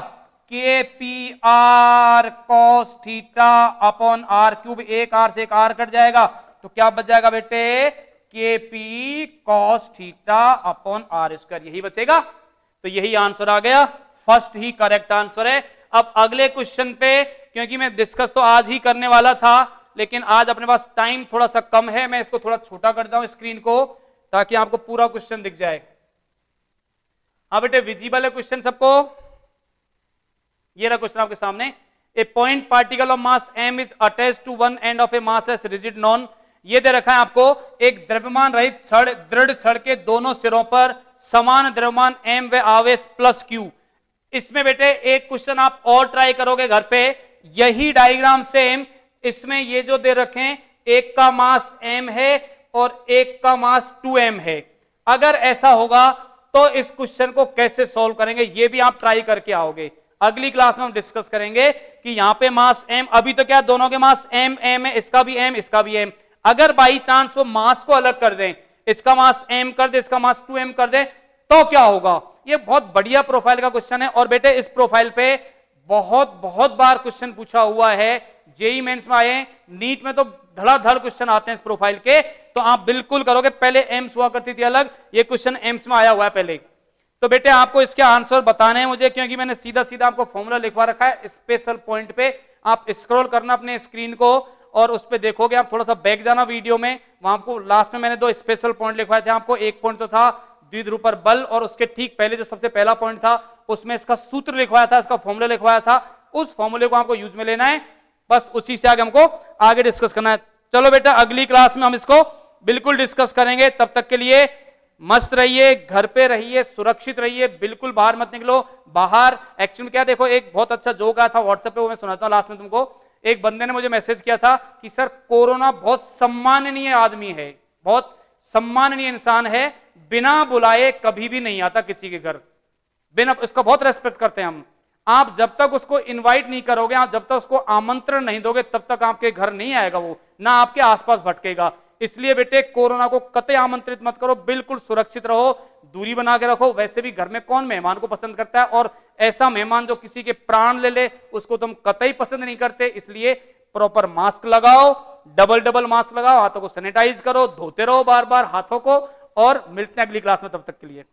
K P R cos theta upon are cube, एक आर से एक आर कट जाएगा, तो क्या बच जाएगा बेटे, के P cos theta upon are square, यही बचेगा। तो यही आंसर आ गया, फर्स्ट ही करेक्ट आंसर है। अब अगले क्वेश्चन पे, क्योंकि मैं डिस्कस तो आज ही करने वाला था, लेकिन आज अपने पास टाइम थोड़ा सा कम है, मैं इसको थोड़ा छोटा करता हूं स्क्रीन को, ताकि आपको पूरा क्वेश्चन दिख जाए। हाँ बेटे विजिबल है क्वेश्चन सबको, ये रहा क्वेश्चन आपके सामने। A point particle of mass m is attach to one end of a massless rigid non, ये दे रखा है आपको, एक द्रव्यमान रहित छड़, दृढ़ छड़ के दोनों सिरों पर समान द्रव्यमान m व आवेश प्लस q। इसमें बेटे एक क्वेश्चन आप और ट्राई करोगे घर पे, यही डायग्राम सेम, इसमें ये जो दे रखे हैं, एक का मास m है और एक का मास 2m है। अगर ऐसा होगा तो इस क्वेश्चन को कैसे सॉल्व करेंगे, ये भी आप ट्राई करके आओगे। अगली क्लास में हम डिस्कस करेंगे कि यहां पे मास m, अभी तो क्या दोनों के मास m m है, इसका भी m इसका भी m। अगर बाई चांस वो मास को अलग कर दें, इसका मास m कर दे, इसका मास 2m कर दे, तो क्या होगा। ये बहुत बढ़िया प्रोफाइल का क्वेश्चन है, और बेटे इस प्रोफाइल पे बहुत बार क्वेश्चन पूछा हुआ है, जेई मेंस में आए, नीट में तो धड़ाधड़ क्वेश्चन आते हैं इस प्रोफाइल के, तो आप बिल्कुल करोगे। पहले एम्स हुआ करती थी अलग, ये क्वेश्चन एम्स में आया हुआ है पहले। तो बेटे आपको इसके आंसर बताने हैं मुझे, क्योंकि मैंने सीधा सीधा आपको फॉर्मूला लिखवा रखा है, स्पेशल पॉइंट पे आप स्क्रॉल करना अपने स्क्रीन को, और उस पर देखोगे आप, थोड़ा सा बैक जाना वीडियो में, वहां आपको लास्ट में मैंने 2 स्पेशल पॉइंट लिखवाए थे आपको। एक पॉइंट तो था द्विध्रुव पर बल, और उसके ठीक पहले जो सबसे पहला पॉइंट था उसमें इसका सूत्र लिखवाया था, इसका फॉर्मूला लिखवाया था। उस फॉर्मूले को आपको यूज में लेना है, बस उसी से आगे हमको आगे डिस्कस करना है। चलो बेटा अगली क्लास में हम इसको बिल्कुल डिस्कस करेंगे। तब तक के लिए मस्त रहिए, घर पे रहिए, सुरक्षित रहिए, बिल्कुल बाहर मत निकलो। बाहर एक्चुअली क्या, देखो एक बहुत अच्छा जोक आया था व्हाट्सएप पे, वो मैं सुनाता हूं लास्ट में तुमको। एक बंदे ने मुझे मैसेज किया था कि सर कोरोना बहुत सम्माननीय आदमी है, बहुत सम्माननीय इंसान है, बिना बुलाए कभी भी नहीं आता किसी के घर, बिना, इसका बहुत रेस्पेक्ट करते हैं हम। आप जब तक उसको इनवाइट नहीं करोगे, आप जब तक उसको आमंत्रण नहीं दोगे, तब तक आपके घर नहीं आएगा वो, ना आपके आसपास भटकेगा। इसलिए बेटे कोरोना को कतई आमंत्रित मत करो, बिल्कुल सुरक्षित रहो, दूरी बना के रखो। वैसे भी घर में कौन मेहमान को पसंद करता है, और ऐसा मेहमान जो किसी के प्राण ले ले उसको तुम कतई पसंद नहीं करते। इसलिए प्रॉपर मास्क लगाओ, डबल मास्क लगाओ, हाथों को सैनिटाइज करो, धोते रहो बार बार हाथों को, और मिलते हैं अगली क्लास में, तब तक के लिए।